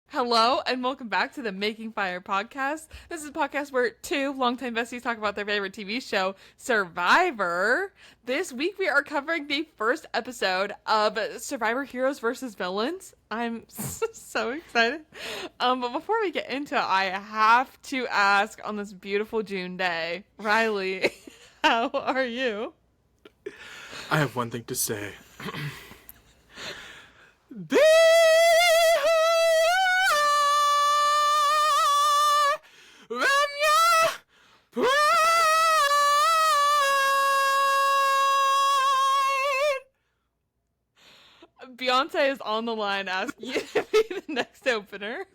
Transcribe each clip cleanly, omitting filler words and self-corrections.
Hello and welcome back to the Making Fire podcast. This is a podcast where two longtime besties talk about their favorite TV show, Survivor. This week we are covering the first episode of Survivor Heroes versus Villains. I'm so excited. But before we get into it, I have to ask on this beautiful June day, Riley, how are you? I have one thing to say. Be who you are when you pride. Beyonce is on the line asking you to be the next opener.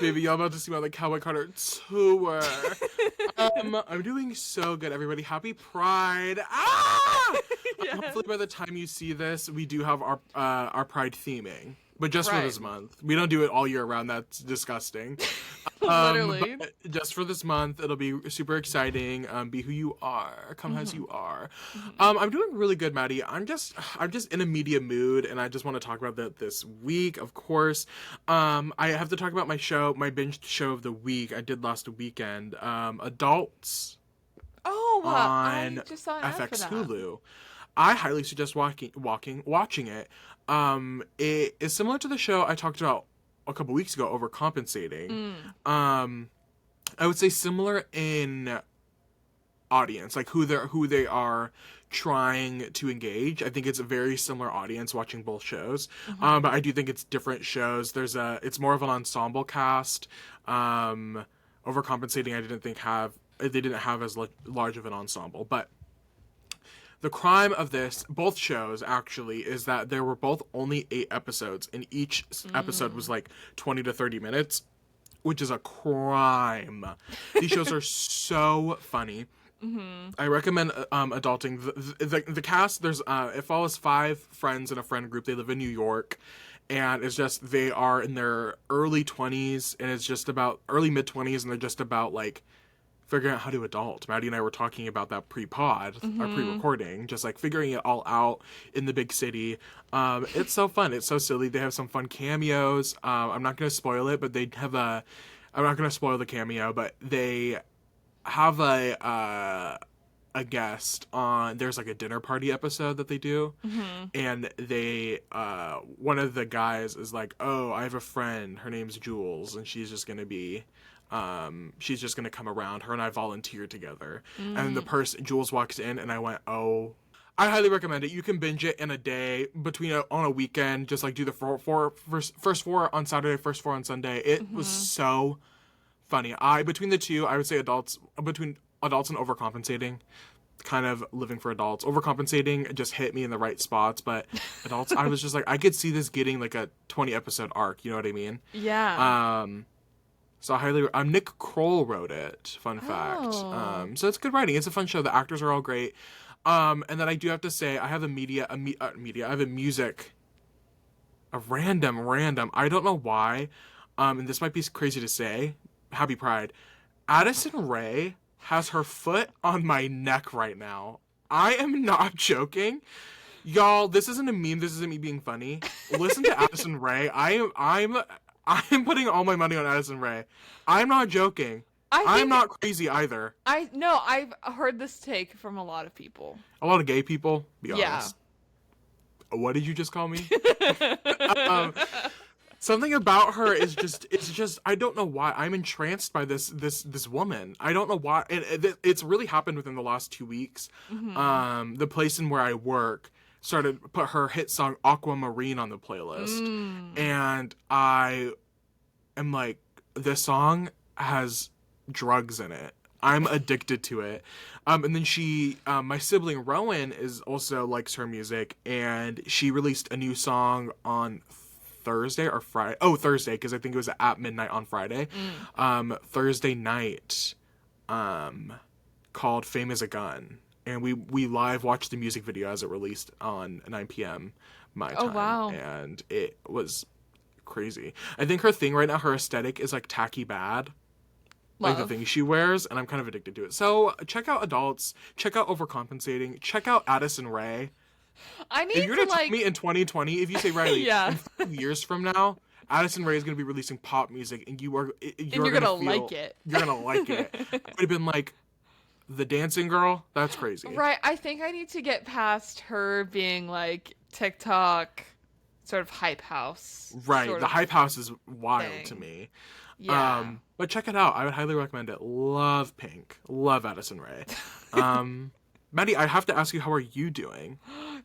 Baby, y'all about to see my Cowboy Carter tour. I'm doing so good, everybody. Happy Pride. Yeah. Hopefully by the time you see this, we do have our Pride theming. But just for Right. this month. We don't do it all year round. That's disgusting. Literally. But just for this month, it'll be super exciting. Be who you are. Come as you are. I'm doing really good, Maddie. I'm just in a media mood, and I just want to talk about that this week, of course. I have to talk about my binged show of the week I did last weekend. Adults Oh, on I just saw an ad for FX that. Hulu. I highly suggest watching it. It is similar to the show I talked about a couple weeks ago, Overcompensating. I would say similar in audience, like who they are trying to engage. I think it's a very similar audience watching both shows. But I do think it's different shows. It's more of an ensemble cast. Overcompensating, they didn't have as large of an ensemble, but the crime of both shows actually, is that there were both only 8 episodes, and each episode was like 20 to 30 minutes, which is a crime. These shows are so funny. I recommend adulting. The cast, it follows 5 friends in a friend group. They live in New York, and it's just, they are in their early 20s, and it's just about early mid 20s, and they're just about like figuring out how to adult. Maddie and I were talking about that pre-pod, or pre-recording, just like figuring it all out in the big city. It's so fun. It's so silly. They have some fun cameos. I'm not going to spoil it, but I'm not going to spoil the cameo, but they have a guest on, there's like a dinner party episode that they do. And they, one of the guys is like, oh, I have a friend, her name's Jules, and she's just going to come around. Her and I volunteer together. And the person, Jules, walks in, and I went, oh, I highly recommend it. You can binge it in a day, on a weekend, just like do the first 4 on Saturday, first 4 on Sunday. It was so funny. Between the two, I would say between adults and Overcompensating, kind of living for adults. Overcompensating just hit me in the right spots, but adults, I was just like, I could see this getting like a 20 episode arc, you know what I mean? Yeah. So Nick Kroll wrote it, fun fact. So it's good writing. It's a fun show. The actors are all great. And then I do have to say, I have a random, I don't know why, and this might be crazy to say, Happy Pride. Addison Rae has her foot on my neck right now. I am not joking. Y'all, this isn't a meme. This isn't me being funny. Listen to Addison Rae. I'm putting all my money on Addison Rae. I'm not joking. I'm not crazy either. I've heard this take from a lot of people. A lot of gay people, be Yeah. honest. What did you just call me? Something about her is just I don't know why. I'm entranced by this woman. I don't know why. It's really happened within the last 2 weeks. The place in where I work put her hit song Aquamarine on the playlist. And I am like, this song has drugs in it. I'm addicted to it. And then my sibling Rowan also likes her music, and she released a new song on Thursday or Friday. Oh, Thursday, because I think it was at midnight on Friday. Thursday night, called Fame is a Gun. And we live watched the music video as it released on 9 p.m. my time. Oh, wow. And it was crazy. I think her thing right now, her aesthetic is like tacky bad. Like the things she wears, and I'm kind of addicted to it. So check out Adults, check out Overcompensating, check out Addison Rae. I need If you're to gonna take me in 2020, if you say, Riley, Yeah. in 5 years from now, Addison Rae is going to be releasing pop music, and you're gonna like it. You're gonna like it. I would have been like, the dancing girl. That's crazy. Right. I think I need to get past her being like TikTok sort of hype house. Right. sort The of hype house is wild thing. to me. Yeah. But check it out. I would highly recommend it. Love Pink. Love Addison Rae. Maddie, I have to ask you, how are you doing?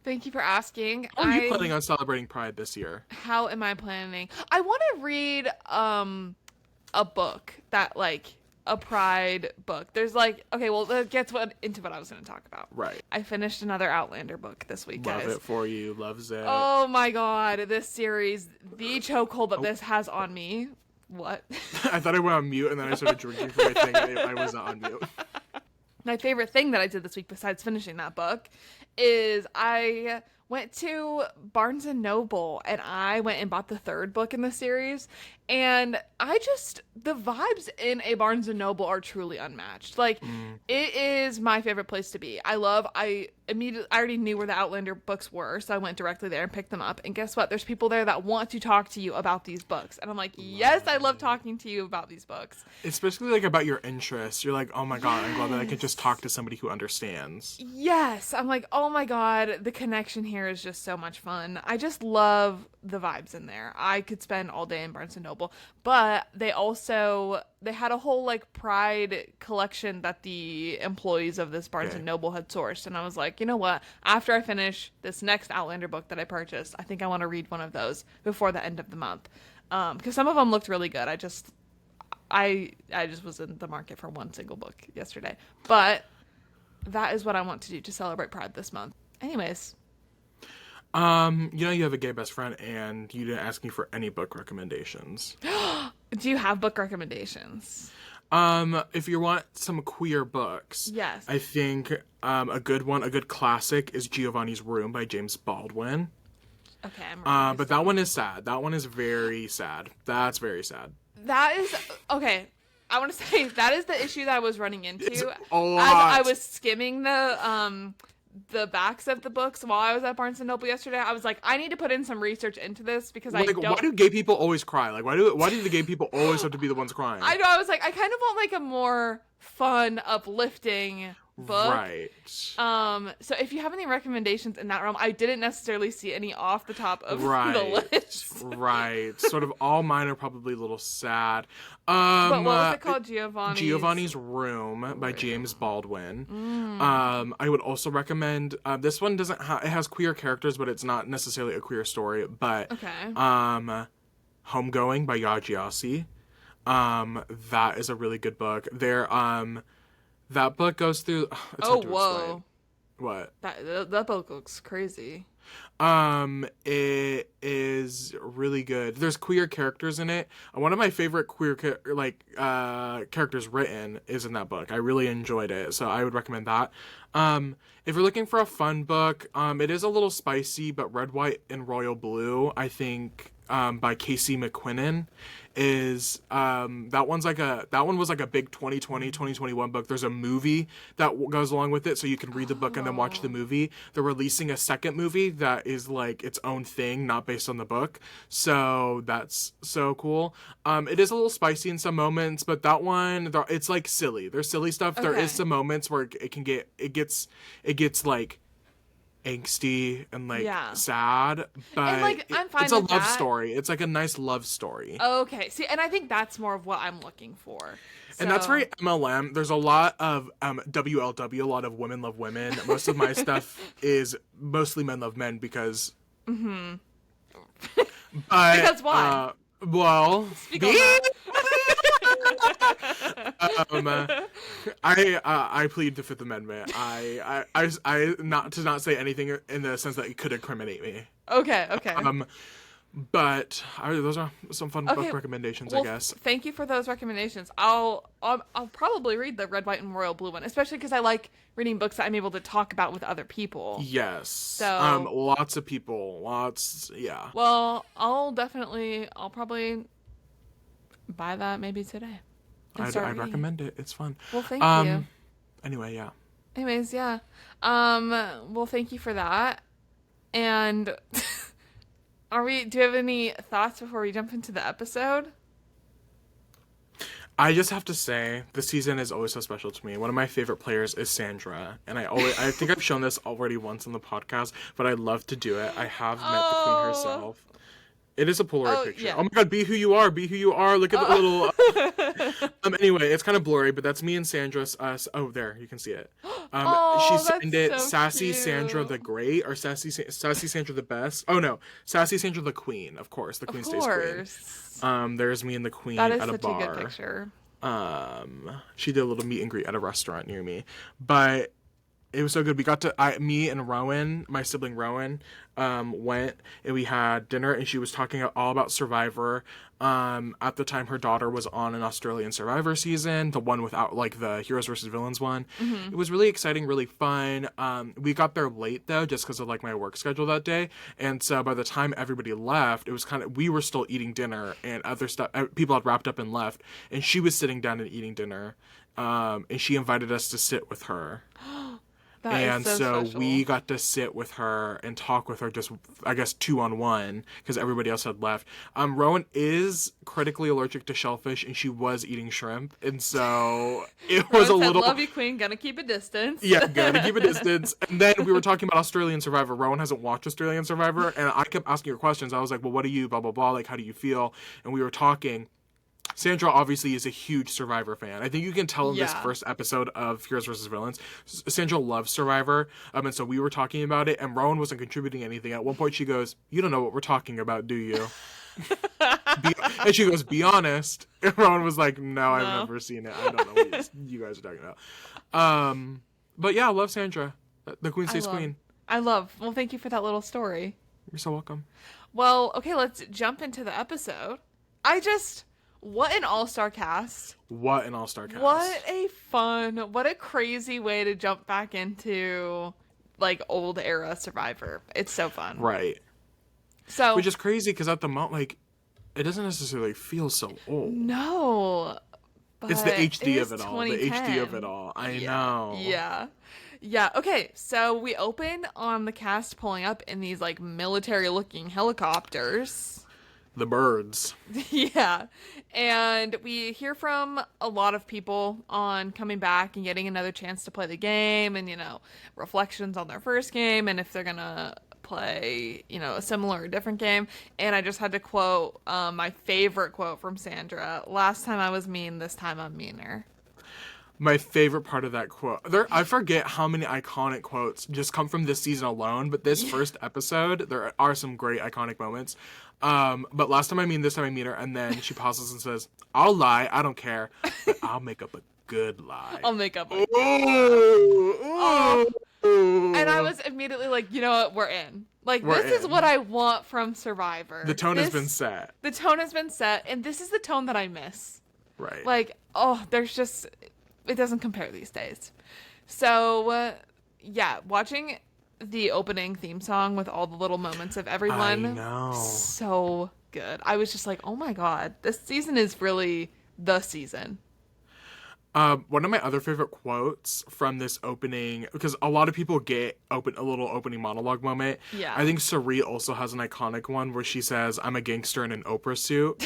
Thank you for asking. How are you planning on celebrating Pride this year? How am I planning? I want to read a book that like a Pride book. There's like, okay, well, that gets into what I was going to talk about. Right. I finished another Outlander book this week, Love guys. it for you. Loves it. Oh my god, this series, the chokehold that this has on me. What? I thought I went on mute, and then I started drinking from my thing, and I wasn't on mute. My favorite thing that I did this week, besides finishing that book, is I went to Barnes and Noble and I went and bought the third book in the series. And the vibes in a Barnes and Noble are truly unmatched. Like, it is my favorite place to be. I already knew where the Outlander books were, so I went directly there and picked them up. And guess what? There's people there that want to talk to you about these books. And I'm like, yes, I love talking to you about these books. Especially, like, about your interests. You're like, oh my god, I'm glad that I can just talk to somebody who understands. Yes. I'm like, oh my god, the connection here is just so much fun. I just love the vibes in there. I could spend all day in Barnes and Noble. But they had a whole like Pride collection that the employees of this Barnes and Noble had sourced, and I was like, you know what, after I finish this next Outlander book that I purchased, I think I want to read one of those before the end of the month, because some of them looked really good. I just was in the market for one single book yesterday, but that is what I want to do to celebrate Pride this month. Anyways. You have a gay best friend, and you didn't ask me for any book recommendations. Do you have book recommendations? If you want some queer books, yes, I think a good classic is Giovanni's Room by James Baldwin. Okay, but that one is sad. That one is very sad. That's very sad. That is okay. I want to say that is the issue that I was running into It's as a lot. I was skimming the backs of the books while I was at Barnes and Noble yesterday. I was like, I need to put in some research into this because why do gay people always cry? Like, why do the gay people always have to be the ones crying? I know. I was like, I kind of want like a more fun, uplifting book. Right. So if you have any recommendations in that realm, I didn't necessarily see any off the top of the list. Right. Sort of all mine are probably a little sad. But what was it called? Giovanni's Room by James Baldwin. I would also recommend this one it has queer characters, but it's not necessarily a queer story. But Homegoing by Yajiasi. That is a really good book. That book goes through. It's hard to explain. What? That book looks crazy. It is really good. There's queer characters in it. One of my favorite queer characters written is in that book. I really enjoyed it, so I would recommend that. If you're looking for a fun book, it is a little spicy, but Red, White, and Royal Blue, I think, by Casey McQuinnan, is that one was like a big 2021 book. There's a movie that goes along with it, so you can read the book and then watch the movie. They're releasing a second movie that is like its own thing, not based on the book, so that's so cool. It is a little spicy in some moments, but that one, it's like silly. There's silly stuff. Okay. There is some moments where it gets like angsty and like sad, but and, like, I'm fine it's a with love that. story. It's like a nice love story. Okay, see, and I think that's more of what I'm looking for. So. And that's very MLM. There's a lot of WLW, a lot of women love women. Most of my stuff is mostly men love men because. Mm-hmm. But, because why? Well, I plead the Fifth Amendment. I not say anything in the sense that it could incriminate me. Okay. But those are some fun book recommendations, I guess. Thank you for those recommendations. I'll probably read the Red, White, and Royal Blue one, especially because I like reading books that I'm able to talk about with other people. Yes. So lots of people, yeah. Well, I'll probably buy that maybe today. I'd recommend it. It's fun. Well, thank you. Anyway, yeah. Anyways, yeah. Well, thank you for that. And Do you have any thoughts before we jump into the episode? I just have to say, the season is always so special to me. One of my favorite players is Sandra, and I think I've shown this already once on the podcast, but I love to do it. I have met the queen herself. It is a Polaroid picture. Yeah. Oh my god, be who you are, be who you are. Look at the little. Anyway, it's kind of blurry, but that's me and Sandra. Oh, there, you can see it. She signed it so Sassy cute. Sandra the Great or Sassy Sandra the Best. Oh no, Sassy Sandra the Queen. Of course, the Queen stays queen. There's me and the Queen That is at a such bar. a good picture. She did a little meet and greet at a restaurant near me, but it was so good. We got to, me and Rowan, my sibling Rowan, went and we had dinner, and she was talking all about Survivor. At the time, her daughter was on an Australian Survivor season, the one without, like, the Heroes versus Villains one. Mm-hmm. It was really exciting, really fun. We got there late, though, just because of, like, my work schedule that day. And so by the time everybody left, it was we were still eating dinner, and other stuff, people had wrapped up and left, and she was sitting down and eating dinner. And she invited us to sit with her. That is so special. We got to sit with her and talk with her, just, I guess, 2-on-1, because everybody else had left. Rowan is critically allergic to shellfish, and she was eating shrimp, and so it was Rowan a said, little. "Love you, queen. Gonna keep a distance." Yeah, gotta keep a distance. And then we were talking about Australian Survivor. Rowan hasn't watched Australian Survivor, and I kept asking her questions. I was like, "Well, what do you blah blah blah? Like, how do you feel?" And we were talking. Sandra obviously is a huge Survivor fan. I think you can tell in this first episode of Heroes vs. Villains. Sandra loves Survivor, and so we were talking about it, and Rowan wasn't contributing anything. At one point she goes, "You don't know what we're talking about, do you?" And she goes, "Be honest." And Rowan was like, "No, I've never seen it. I don't know what you guys are talking about." But yeah, I love Sandra. The queen stays queen. Well, thank you for that little story. You're so welcome. Well, okay, let's jump into the episode. What an all-star cast. What an all-star cast. What a crazy way to jump back into, like, old era Survivor. It's so fun. Right. So, which is crazy, because at the moment, like, it doesn't necessarily feel so old. No. But it's the HD of it all. The 2010. HD of it all. I know. Yeah. Yeah, okay, so we open on the cast pulling up in these, like, military-looking helicopters. The birds. Yeah. And we hear from a lot of people on coming back and getting another chance to play the game and, reflections on their first game and if they're going to play, a similar or different game. And I just had to quote my favorite quote from Sandra. "Last time I was mean, this time I'm meaner." My favorite part of that quote. I forget how many iconic quotes just come from this season alone, but this first episode, there are some great iconic moments. But last time I mean, this time I mean her, and then she pauses and says, "I'll lie, I don't care, but I'll make up a good lie." I'll make up a Ooh. And I was immediately like, you know what, we're in. Like, this is what I want from Survivor. The tone has been set. The tone has been set, and this is the tone that I miss. Right. Like, it doesn't compare these days. So, watching the opening theme song with all the little moments of everyone. I know. So good. I was just like, oh my god, this season is really the season. One of my other favorite quotes from this opening, because a lot of people get a little opening monologue moment. Yeah. I think Sari also has an iconic one where she says, "I'm a gangster in an Oprah suit."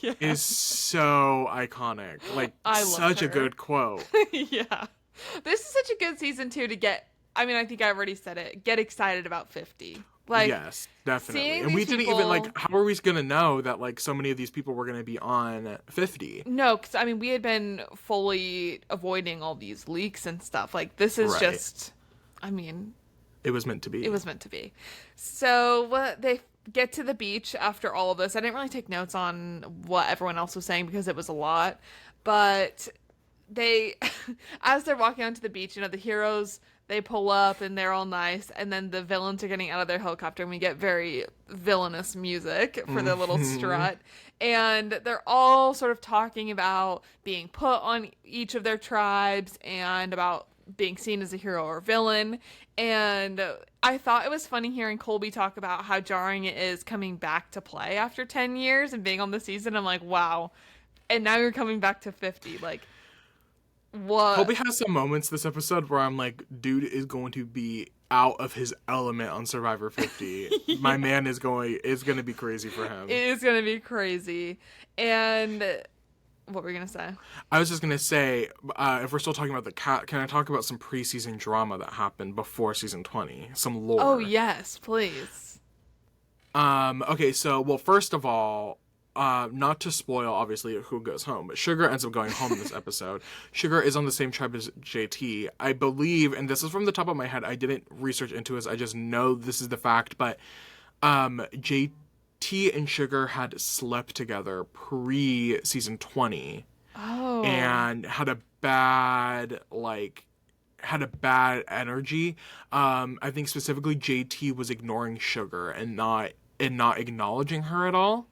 Yeah. It is so iconic. Like, such a good quote. Yeah. This is such a good season, too, to get, I think I already said it, get excited about 50. Like, yes, definitely. And we didn't people... even, like, how are we going to know that, like, so many of these people were going to be on 50? No, because, we had been fully avoiding all these leaks and stuff. Like, this is just, it was meant to be. It was meant to be. So, they get to the beach after all of this. I didn't really take notes on what everyone else was saying because it was a lot. But they, as they're walking onto the beach, the heroes... They pull up and they're all nice, and then the villains are getting out of their helicopter, and we get very villainous music for their little strut. And they're all sort of talking about being put on each of their tribes and about being seen as a hero or villain. And I thought it was funny hearing Colby talk about how jarring it is coming back to play after 10 years and being on the season. I'm like, wow. And now you're coming back to 50. Like, what? Colby has some moments this episode where I'm like, dude is going to be out of his element on Survivor 50. Yeah. My man is going to be crazy for him. It is going to be crazy. And what were you going to say? I was just going to say, if we're still talking about the cat, can I talk about some preseason drama that happened before season 20? Some lore. Oh, yes, please. Okay, so, well, first of all, not to spoil, obviously, who goes home, but Sugar ends up going home in this episode. Sugar is on the same tribe as JT. I believe, and this is from the top of my head, I didn't research into this, I just know this is the fact, but JT and Sugar had slept together pre-season 20. Oh. And had a bad energy. I think specifically JT was ignoring Sugar and not acknowledging her at all.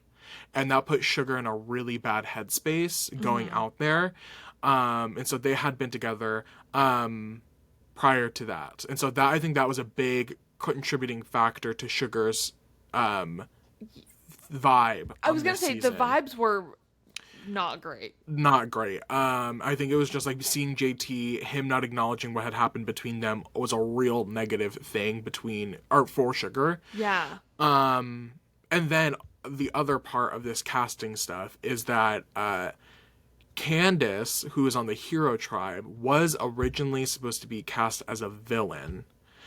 And that put Sugar in a really bad headspace going out there. And so they had been together prior to that. And so that, I think that was a big contributing factor to Sugar's vibe. I was going to say, the vibes were not great. Not great. I think it was just like seeing JT, him not acknowledging what had happened between them was a real negative thing for Sugar. Yeah. And then the other part of this casting stuff is that Candace, who is on the Hero Tribe, was originally supposed to be cast as a villain.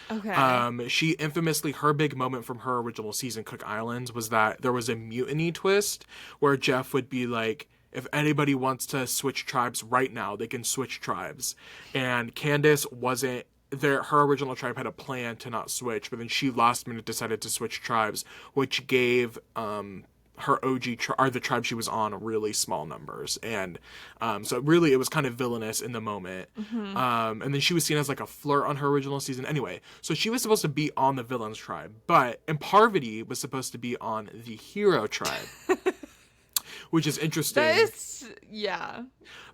Okay. She infamously, her big moment from her original season, Cook Islands, was that there was a mutiny twist where Jeff would be like, if anybody wants to switch tribes right now, they can switch tribes. And Candace wasn't there. Her original tribe had a plan to not switch, but then she last minute decided to switch tribes, which gave her OG the tribe she was on really small numbers. And so really it was kind of villainous in the moment. And then she was seen as like a flirt on her original season. Anyway, so she was supposed to be on the villains tribe, and Parvati was supposed to be on the Hero Tribe. Which is interesting. Yeah.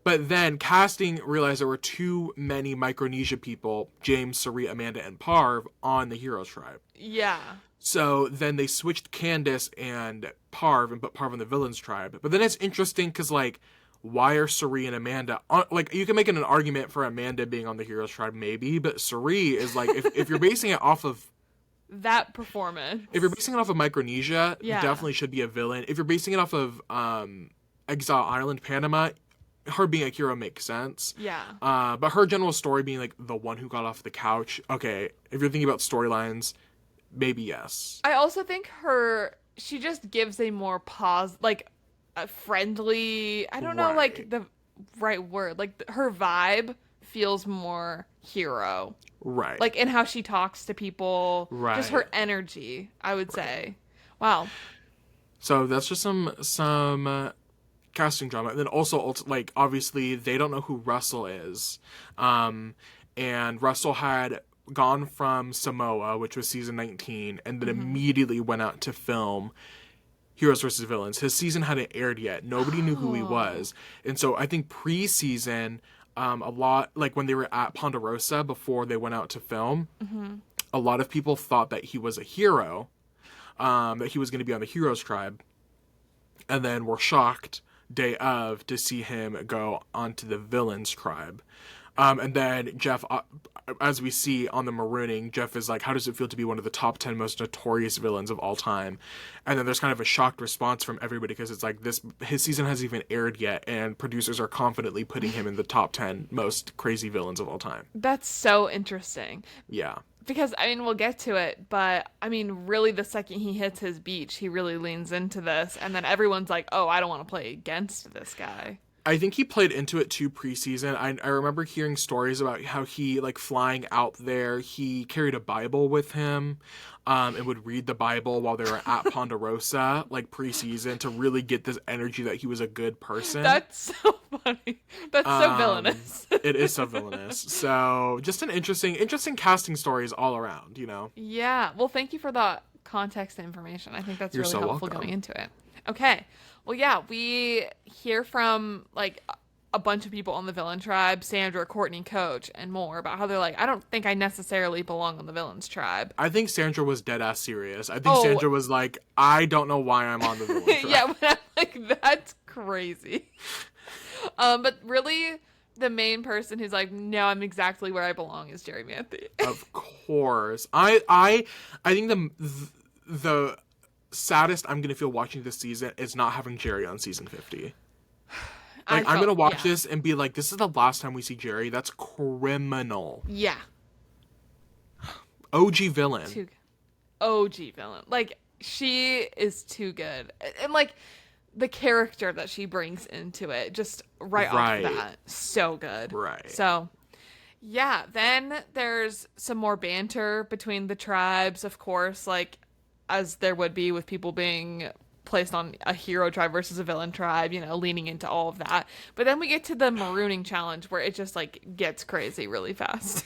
But then casting realized there were too many Micronesia people, James, Sari, Amanda, and Parv, on the Hero Tribe. Yeah. So then they switched Candace and Parv and put Parv on the Villains Tribe. But then it's interesting because, like, why are Sari and Amanda on, like, you can make an argument for Amanda being on the Heroes Tribe, maybe, but Sari is like, if you're basing it off of that performance. If you're basing it off of Micronesia, definitely should be a villain. If you're basing it off of Exile Island, Panama, her being a hero makes sense. Yeah. But her general story being like the one who got off the couch, okay, if you're thinking about storylines, maybe yes. I also think she just gives a more like a friendly, I don't know, like the right word, like her vibe feels more hero. Right. Like in how she talks to people. Right. Just her energy, I would say. Wow. So that's just some casting drama. And then also, like, obviously, they don't know who Russell is. And Russell had gone from Samoa, which was season 19, and then immediately went out to film Heroes vs. Villains. His season hadn't aired yet. Nobody knew who he was. And so I think pre-season, a lot, like when they were at Ponderosa before they went out to film, a lot of people thought that he was a hero, that he was going to be on the Heroes Tribe, and then were shocked day of to see him go onto the Villains Tribe. And then Jeff, as we see on the marooning, Jeff is like, how does it feel to be one of the top 10 most notorious villains of all time? And then there's kind of a shocked response from everybody because it's like his season hasn't even aired yet, and producers are confidently putting him in the top 10 most crazy villains of all time. That's so interesting. Yeah. Because, I mean, we'll get to it, but, I mean, really the second he hits his beach, he really leans into this, and then everyone's like, oh, I don't want to play against this guy. I think he played into it too preseason. I remember hearing stories about how he, like, flying out there, he carried a Bible with him and would read the Bible while they were at Ponderosa, like, preseason, to really get this energy that he was a good person. That's so funny. That's so villainous. It is so villainous. So, just an interesting casting stories all around, you know? Yeah. Well, thank you for the context and information. I think that's You're really so helpful welcome. going into it. Okay. Well, yeah, we hear from, like, a bunch of people on the villain tribe, Sandra, Courtney, Coach, and more, about how they're like, I don't think I necessarily belong on the villains tribe. I think Sandra was dead-ass serious. I think Sandra was like, I don't know why I'm on the villain tribe. Yeah, but I'm like, that's crazy. But really, the main person who's like, no, I'm exactly where I belong is Jerry Manthey. Of course. I think the saddest I'm gonna feel watching this season is not having Jerry on season 50. Like, I'm gonna watch this and be like, this is the last time we see Jerry. That's criminal. Yeah. OG villain. OG villain. Like, she is too good. And, like, the character that she brings into it, just right off the bat, so good. Right. So, yeah. Then there's some more banter between the tribes, of course, like, as there would be with people being placed on a hero tribe versus a villain tribe, you know, leaning into all of that. But then we get to the marooning challenge where it just, like, gets crazy really fast.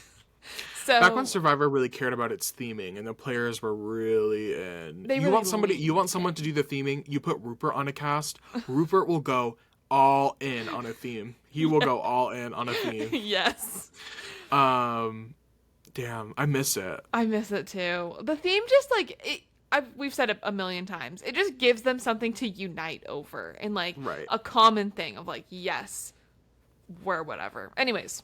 So back when Survivor really cared about its theming and the players were really in. You want someone to do the theming, you put Rupert on a cast. Rupert will go all in on a theme. He will go all in on a theme. Yes. Damn, I miss it. I miss it too. The theme just like we've said it a million times. It just gives them something to unite over and like a common thing of like, yes, we're whatever. Anyways,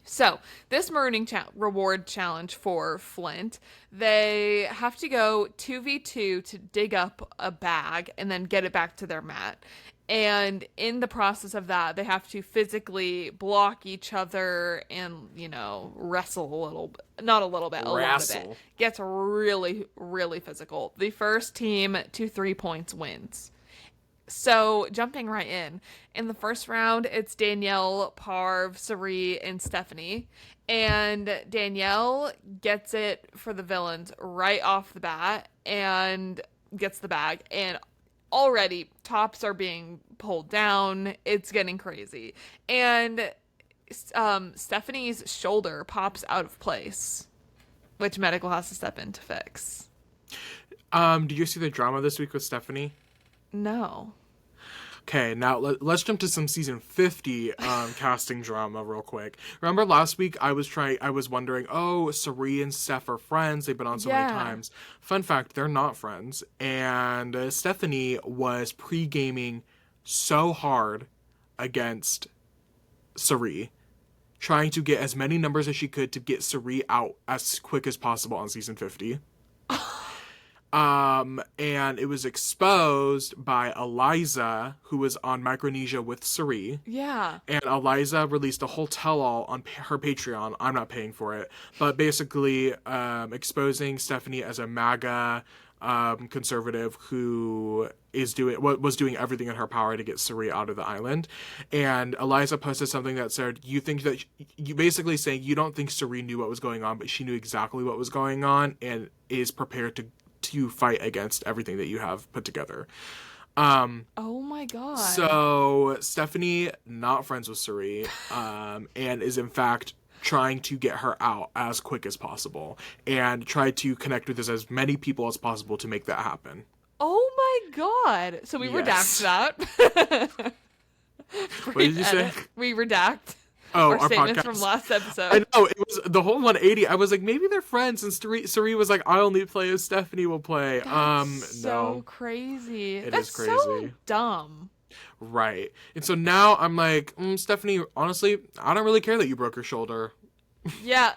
so this marooning reward challenge for Flint, they have to go 2v2 to dig up a bag and then get it back to their mat. And in the process of that, they have to physically block each other and, you know, wrestle a little bit. Not a little bit, a lot of it. Gets really, really physical. The first team to 3 points wins. So, jumping right in the first round, it's Danielle, Parv, Sari, and Stephanie. And Danielle gets it for the villains right off the bat and gets the bag. And already, tops are being pulled down. It's getting crazy. And Stephanie's shoulder pops out of place, which medical has to step in to fix. Did you see the drama this week with Stephanie? No. Okay, now let's jump to some season 50 casting drama real quick. Remember last week I was wondering, oh, Sari and Steph are friends. They've been on so many times. Fun fact, they're not friends. And Stephanie was pre-gaming so hard against Sari, trying to get as many numbers as she could to get Sari out as quick as possible on season 50. And it was exposed by Eliza, who was on Micronesia with Sari. Yeah. And Eliza released a whole tell-all on her Patreon. I'm not paying for it. But basically, exposing Stephanie as a MAGA conservative who was doing everything in her power to get Sari out of the island. And Eliza posted something that said, you think that you basically saying you don't think Sari knew what was going on, but she knew exactly what was going on and is prepared to fight against everything that you have put together. Oh my god. So Stephanie, not friends with Sari, and is in fact trying to get her out as quick as possible and try to connect with as many people as possible to make that happen. Oh my god. So we redact that. What did you say? We redact. Oh, our statements podcast from last episode. I know, it was the whole 180. I was like, maybe they're friends, and Sari was like, I only play as Stephanie will play. That's so no. crazy. That's crazy. So dumb. Right. And so now I'm like, Stephanie, honestly, I don't really care that you broke your shoulder. Yeah.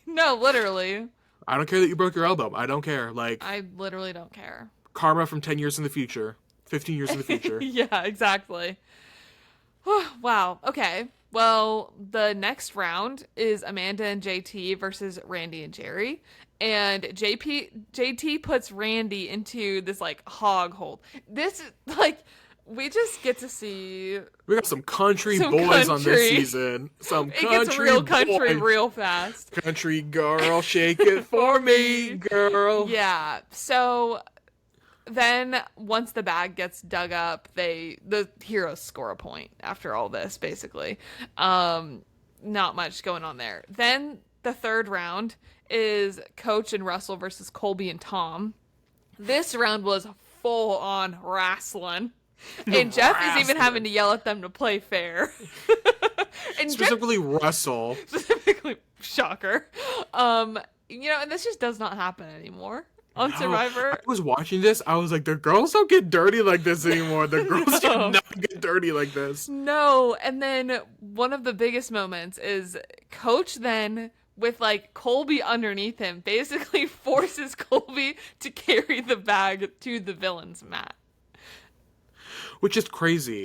No, literally. I don't care that you broke your elbow. I don't care. Like, I literally don't care. Karma from 10 years in the future. 15 years in the future. Yeah, exactly. Wow. Okay. Well, the next round is Amanda and JT versus Randy and Jerry. And JT puts Randy into this, like, hog hold. This, like, we just get to see... We got some country boys on this season. It gets real country real fast. Country girl, shake it for me, girl. Yeah. So... Then, once the bag gets dug up, the heroes score a point after all this, basically. Not much going on there. Then, the third round is Coach and Russell versus Colby and Tom. This round was full-on wrestling. And Jeff is even having to yell at them to play fair. And specifically Russell. Specifically, shocker. You know, and this just does not happen anymore. on No, Survivor. I was watching this. I was like, the girls don't get dirty like this anymore. The girls do not get dirty like this. No, and then one of the biggest moments is Coach then, with like Colby underneath him, basically forces Colby to carry the bag to the villain's mat. Which is crazy.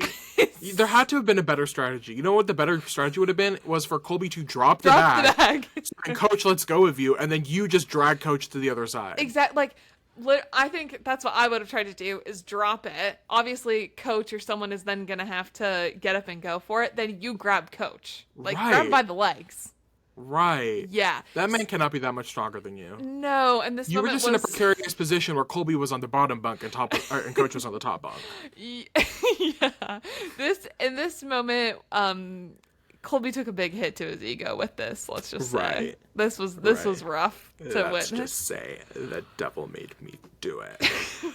There had to have been a better strategy. You know what the better strategy would have been? Was for Colby to drop the bag. And Coach, let's go with you. And then you just drag Coach to the other side. Exactly. Like, I think that's what I would have tried to do, is drop it. Obviously, Coach or someone is then going to have to get up and go for it. Then you grab Coach. Like, grab him by the legs. Right. Yeah. That man cannot be that much stronger than you. No, and this You were moment just in a precarious position where Colby was on the bottom bunk and and Coach was on the top bunk. Yeah. In this moment, Colby took a big hit to his ego with this. Let's just say this was rough to witness. Let's just say the devil made me do it.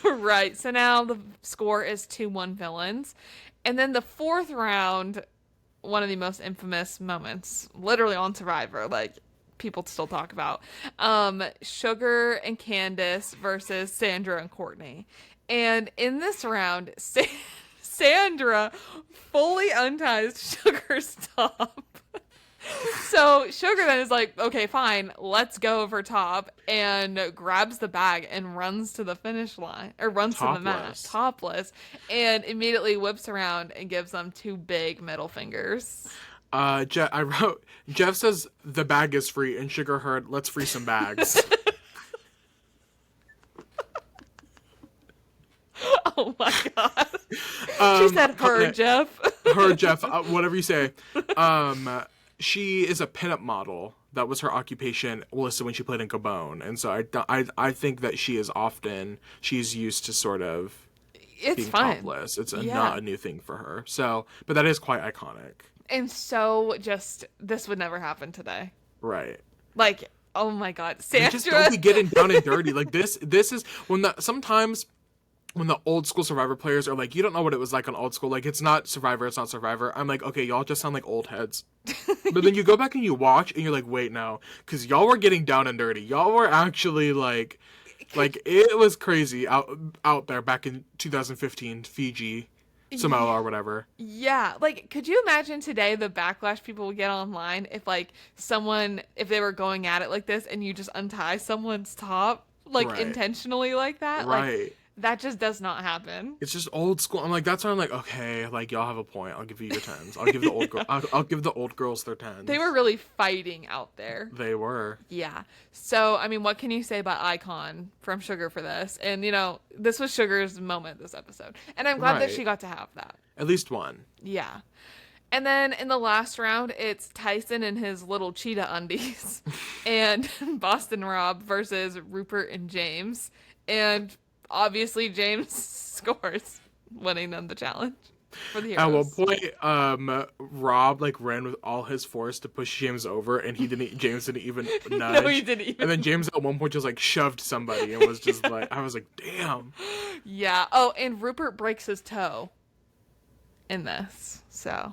Right. So now the score is 2-1 villains, and then the fourth round. One of the most infamous moments, literally on Survivor, like people still talk about. Sugar and Candace versus Sandra and Courtney. And in this round, Sandra fully unties Sugar's top. So Sugar then is like, okay, fine, let's go over top, and grabs the bag and runs to the finish line, or runs to the mat, topless, and immediately whips around and gives them 2 big middle fingers. I wrote, Jeff says the bag is free, and Sugar heard, let's free some bags. Oh my god. She said her, Jeff. Her, Jeff, whatever you say. She is a pinup model. That was her occupation, Melissa, when she played in Gabon. And so I think that she's used to sort of being topless. It's not a new thing for her. So, but that is quite iconic. And so this would never happen today. Right. Like, oh my god. Sandra. You just don't be getting down and dirty. Like this is sometimes when the old school Survivor players are like, you don't know what it was like on old school. Like, it's not Survivor. I'm like, okay, y'all just sound like old heads. But then you go back and you watch and you're like, wait, no. Because y'all were getting down and dirty. Y'all were actually like it was crazy out there back in 2015, Fiji, Samoa or whatever. Yeah. Like, could you imagine today the backlash people would get online if if they were going at it like this and you just untie someone's top, like intentionally like that? Right. Like, that just does not happen. It's just old school. I'm like, that's why I'm like, okay, like y'all have a point. I'll give you your 10s. I'll give the old girl. I'll give the old girls their 10s. They were really fighting out there. They were. Yeah. So I mean, what can you say about Icon from Sugar for this? And this was Sugar's moment this episode, and I'm glad that she got to have that. At least one. Yeah. And then in the last round, it's Tyson and his little cheetah undies, and Boston Rob versus Rupert and James, and obviously James scores, winning them the challenge for the heroes. At one point, Rob ran with all his force to push James over, and James didn't even nudge. No, he didn't even. And then James at one point just shoved somebody and was just like, I was like, damn. Yeah. Oh, and Rupert breaks his toe in this. So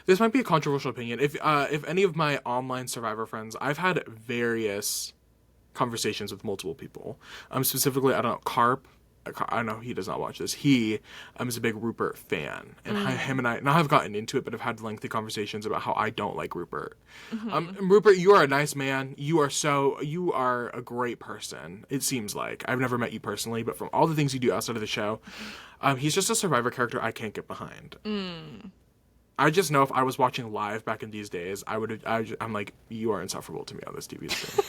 this might be a controversial opinion. If any of my online Survivor friends, I've had various conversations with multiple people. Specifically, I don't know, Carp. I know he does not watch this. He is a big Rupert fan, and him and I now have gotten into it, but have had lengthy conversations about how I don't like Rupert. Mm-hmm. Rupert, you are a nice man. You are a great person. It seems like I've never met you personally, but from all the things you do outside of the show, he's just a Survivor character I can't get behind. I just know if I was watching live back in these days, I'm like, you are insufferable to me on this TV screen.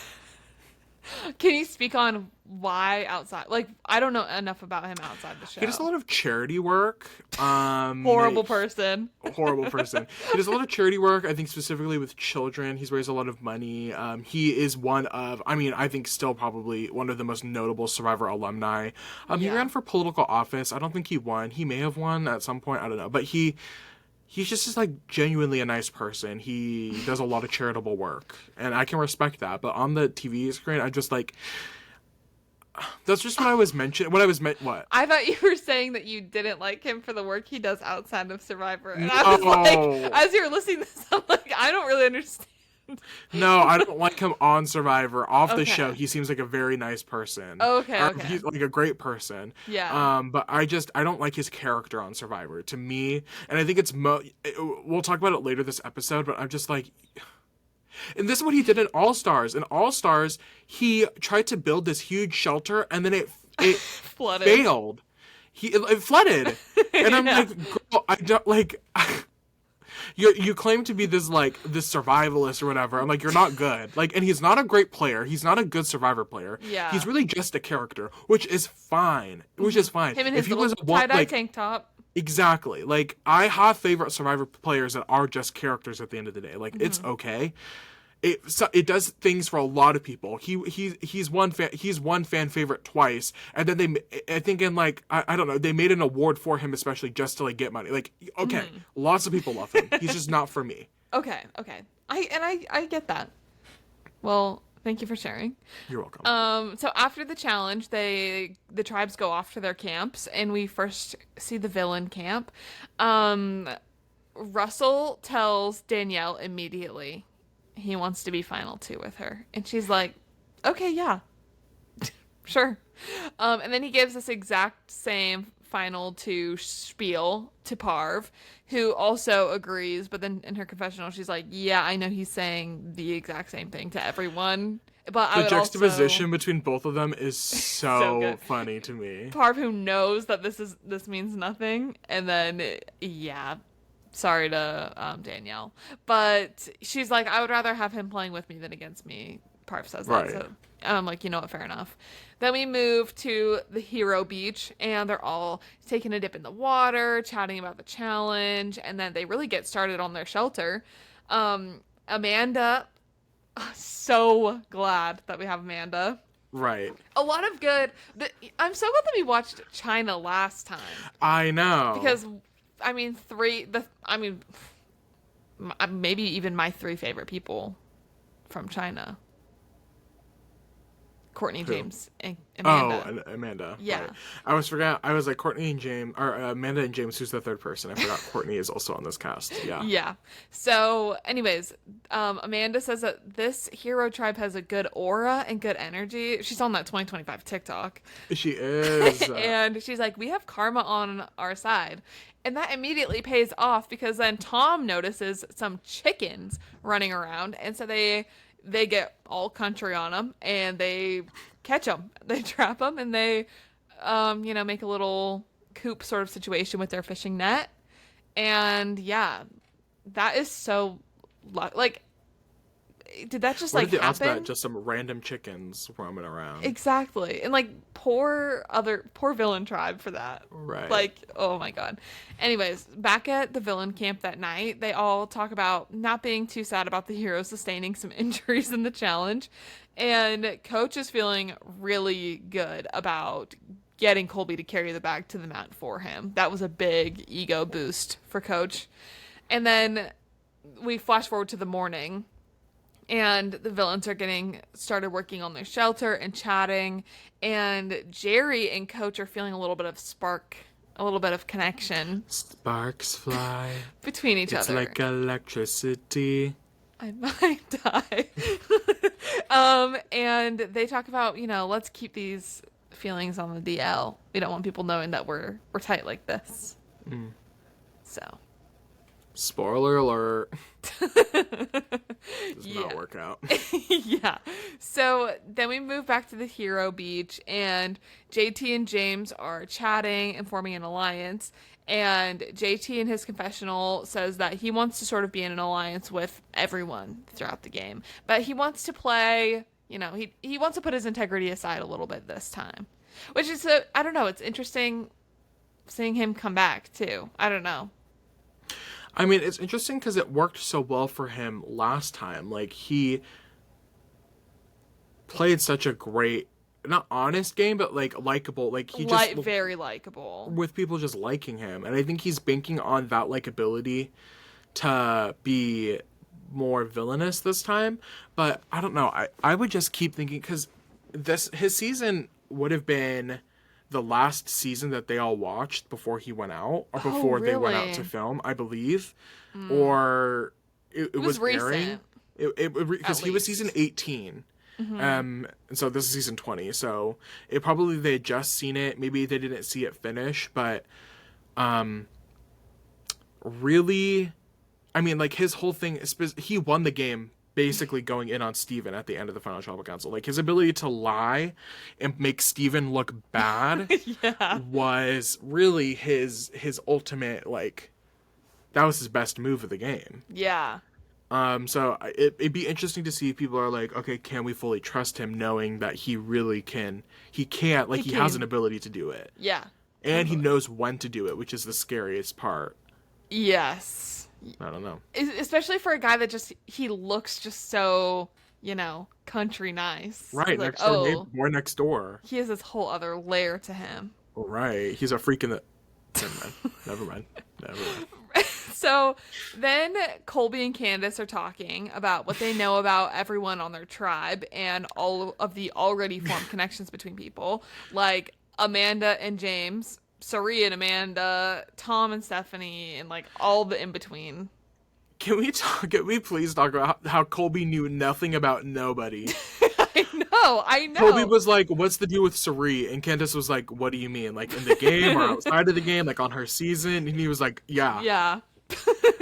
Can you speak on why outside? Like, I don't know enough about him outside the show. He does a lot of charity work. Horrible person. Horrible person. He does a lot of charity work, I think specifically with children. He's raised a lot of money. He is I think still probably one of the most notable Survivor alumni. He ran for political office. I don't think he won. He may have won at some point. I don't know. But he's just genuinely a nice person. He does a lot of charitable work, and I can respect that. But on the TV screen, I just that's just what I was mentioning. What? I thought you were saying that you didn't like him for the work he does outside of Survivor, and I was like, as you were listening to this, I'm like, I don't really understand. No, I don't like him on Survivor. Off the show, Okay. he seems like a very nice person. Okay, Or okay. he's like a great person. Yeah. But I don't like his character on Survivor. To me, and I think we'll talk about it later this episode, but I'm just like, and this is what he did in All Stars. In All Stars, he tried to build this huge shelter, and then it Flooded. failed. It flooded, and I'm Yeah. like, girl, I don't like. You claim to be this survivalist or whatever. I'm like, you're not good. Like, and he's not a great player. He's not a good Survivor player. Yeah. He's really just a character, which is fine. Which is fine. Him and If his he little was a one, tie-dye like tank top. exactly, like I have favorite Survivor players that are just characters at the end of the day. Like it's okay. It does things for a lot of people. He's one fan favorite twice, and then I think in like I don't know, they made an award for him especially just to like get money. Like okay, lots of people love him. He's just not for me. Okay. I get that. Well, thank you for sharing. You're welcome. So after the challenge, the tribes go off to their camps, and we first see the villain camp. Russell tells Danielle immediately he wants to be final two with her, and she's like, "Okay, yeah, sure." And then he gives this exact same final two spiel to Parv, who also agrees. But then in her confessional, she's like, "Yeah, I know he's saying the exact same thing to everyone." But I The would juxtaposition also between both of them is So so good. funny to me. Parv, who knows that this means nothing, and then yeah, sorry to Danielle, but she's like, I would rather have him playing with me than against me. Parv says that, Right. so I'm like, you know what, fair enough. Then we move to the Hero Beach, and they're all taking a dip in the water, chatting about the challenge, and then they really get started on their shelter. Amanda, so glad that we have Amanda. Right. A lot of good. I'm so glad that we watched China last time, I know. because I mean maybe even my three favorite people from China: Courtney, Who? James, and Amanda. Oh, and Amanda. Yeah. Right. I was like Courtney and James, or Amanda and James. Who's the third person? I forgot. Courtney is also on this cast. Yeah. Yeah. So, anyways, Amanda says that this hero tribe has a good aura and good energy. She's on that 2025 TikTok. She is. And she's like, we have karma on our side. And that immediately pays off, because then Tom notices some chickens running around. And so they get all country on them, and they catch them. They trap them, and they, make a little coop sort of situation with their fishing net. And yeah, that is so, like, did that just What like did the odds happen? bet? Just some random chickens roaming around. Exactly. And like poor villain tribe for that. Right. Like, oh my god. Anyways, back at the villain camp that night, they all talk about not being too sad about the heroes sustaining some injuries in the challenge. And Coach is feeling really good about getting Colby to carry the bag to the mat for him. That was a big ego boost for Coach. And then we flash forward to the morning, and the villains are getting started working on their shelter and chatting, and Jerry and Coach are feeling a little bit of spark, a little bit of connection Sparks fly. between each It's other. like electricity. I might die. And they talk about, let's keep these feelings on the DL. We don't want people knowing that we're tight like this. So Spoiler alert. Does Yeah. not work out. yeah. So then we move back to the Hero Beach, and JT and James are chatting and forming an alliance. And JT in his confessional says that he wants to sort of be in an alliance with everyone throughout the game, but he wants to play, he wants to put his integrity aside a little bit this time, which is I don't know. It's interesting seeing him come back too. I don't know. I mean, it's interesting because it worked so well for him last time. Like, he played such a great, not honest game, but, like, likable. Like, he just... very likable. With people just liking him. And I think he's banking on that likability to be more villainous this time. But, I don't know. I would just keep thinking, because his season would have been the last season that they all watched before he went out, or before they went out really? to film, I believe, or it was recent. airing. Because he was season 18. And so this is season 20. So it probably they had just seen it. Maybe they didn't see it finish, but really, I mean, like his whole thing, he won the game basically going in on Steven at the end of the final tribal council. Like his ability to lie and make Steven look bad was really his ultimate, like, that was his best move of the game. Yeah. So it'd be interesting to see if people are like, okay, can we fully trust him, knowing that he really can, he has an ability to do it. Yeah. And he knows when to do it, which is the scariest part. Yes. I don't know. Especially for a guy that he looks just so, country nice. Right, like, boy next door. He has this whole other layer to him. Right, he's a freak in the... Never mind. So then Colby and Candace are talking about what they know about everyone on their tribe and all of the already formed connections between people, like Amanda and James, Sari and Amanda, Tom and Stephanie, and like all the in-between. Can we please talk about how Colby knew nothing about nobody? I know. Colby was like, what's the deal with Sari? And Candace was like, what do you mean? Like in the game or outside of the game? Like on her season? And he was like, yeah. Yeah.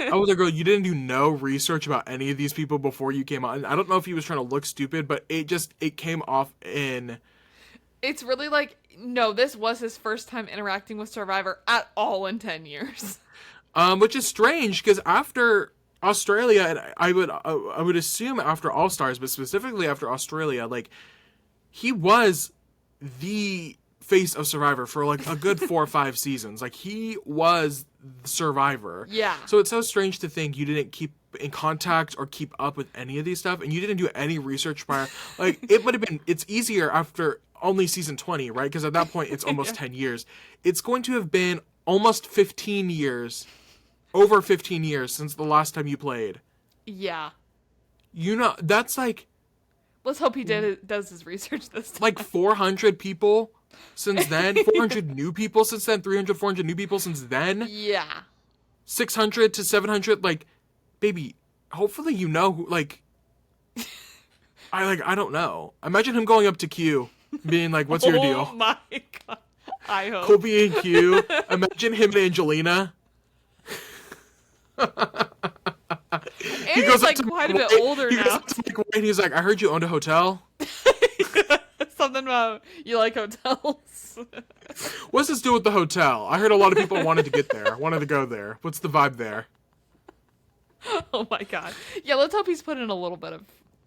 I was like, girl, you didn't do no research about any of these people before you came on. And I don't know if he was trying to look stupid, but it came off in... It's really like, no, this was his first time interacting with Survivor at all in 10 years. Which is strange, because after Australia, and I would assume after All Stars, but specifically after Australia, like, he was the face of Survivor for like a good 4 or 5 seasons. Like, he was Survivor. Yeah. So it's so strange to think you didn't keep in contact or keep up with any of these stuff, and you didn't do any research prior. Like, it would have been, it's easier after only season 20, right? Because at that point, it's almost 10 years. It's going to have been almost 15 years, over 15 years since the last time you played. Yeah. That's like... Let's hope he does his research this time. Like 400 people since then, 400 new people since then, 300, 400 new people since then. Yeah. 600 to 700, like, baby, hopefully you know who, like... I don't know. Imagine him going up to Q, being like, what's your deal? Oh my god. I hope. Colby and Q. Imagine him and Angelina. He goes like quite a bit older now. Goes up to Mike White and he's like, I heard you owned a hotel. Something about you like hotels. What's this do with the hotel? I heard a lot of people wanted to get there, wanted to go there. What's the vibe there? Oh my god. Yeah, let's hope he's put in a little bit of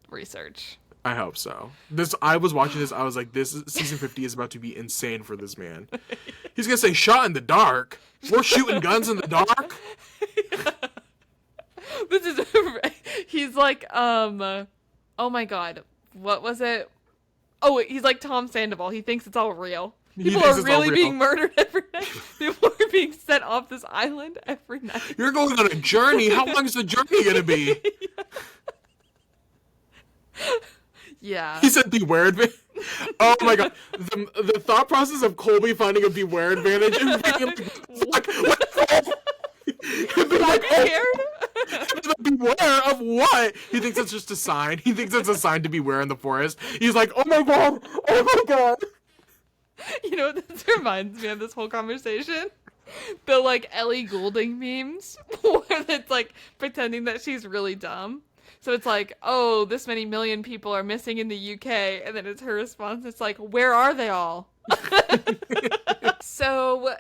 research. I hope so. I was watching this, I was like, season 50 is about to be insane for this man. He's gonna say, shot in the dark? We're shooting guns in the dark? Yeah. He's like, oh my god, what was it? Oh, he's like Tom Sandoval. He thinks it's all real. People are really being murdered every night. People are being sent off this island every night. You're going on a journey. How long is the journey gonna be? Yeah. He said beware advantage. Oh my god. The thought process of Colby finding a beware advantage and being like, I'm scared. Beware of what? He thinks it's just a sign. He thinks it's a sign to beware in the forest. He's like, oh my god. Oh my god. You know what this reminds me of, this whole conversation? The like Ellie Goulding memes where it's like pretending that she's really dumb. So it's like, oh, this many million people are missing in the UK. And then it's her response. It's like, where are they all? So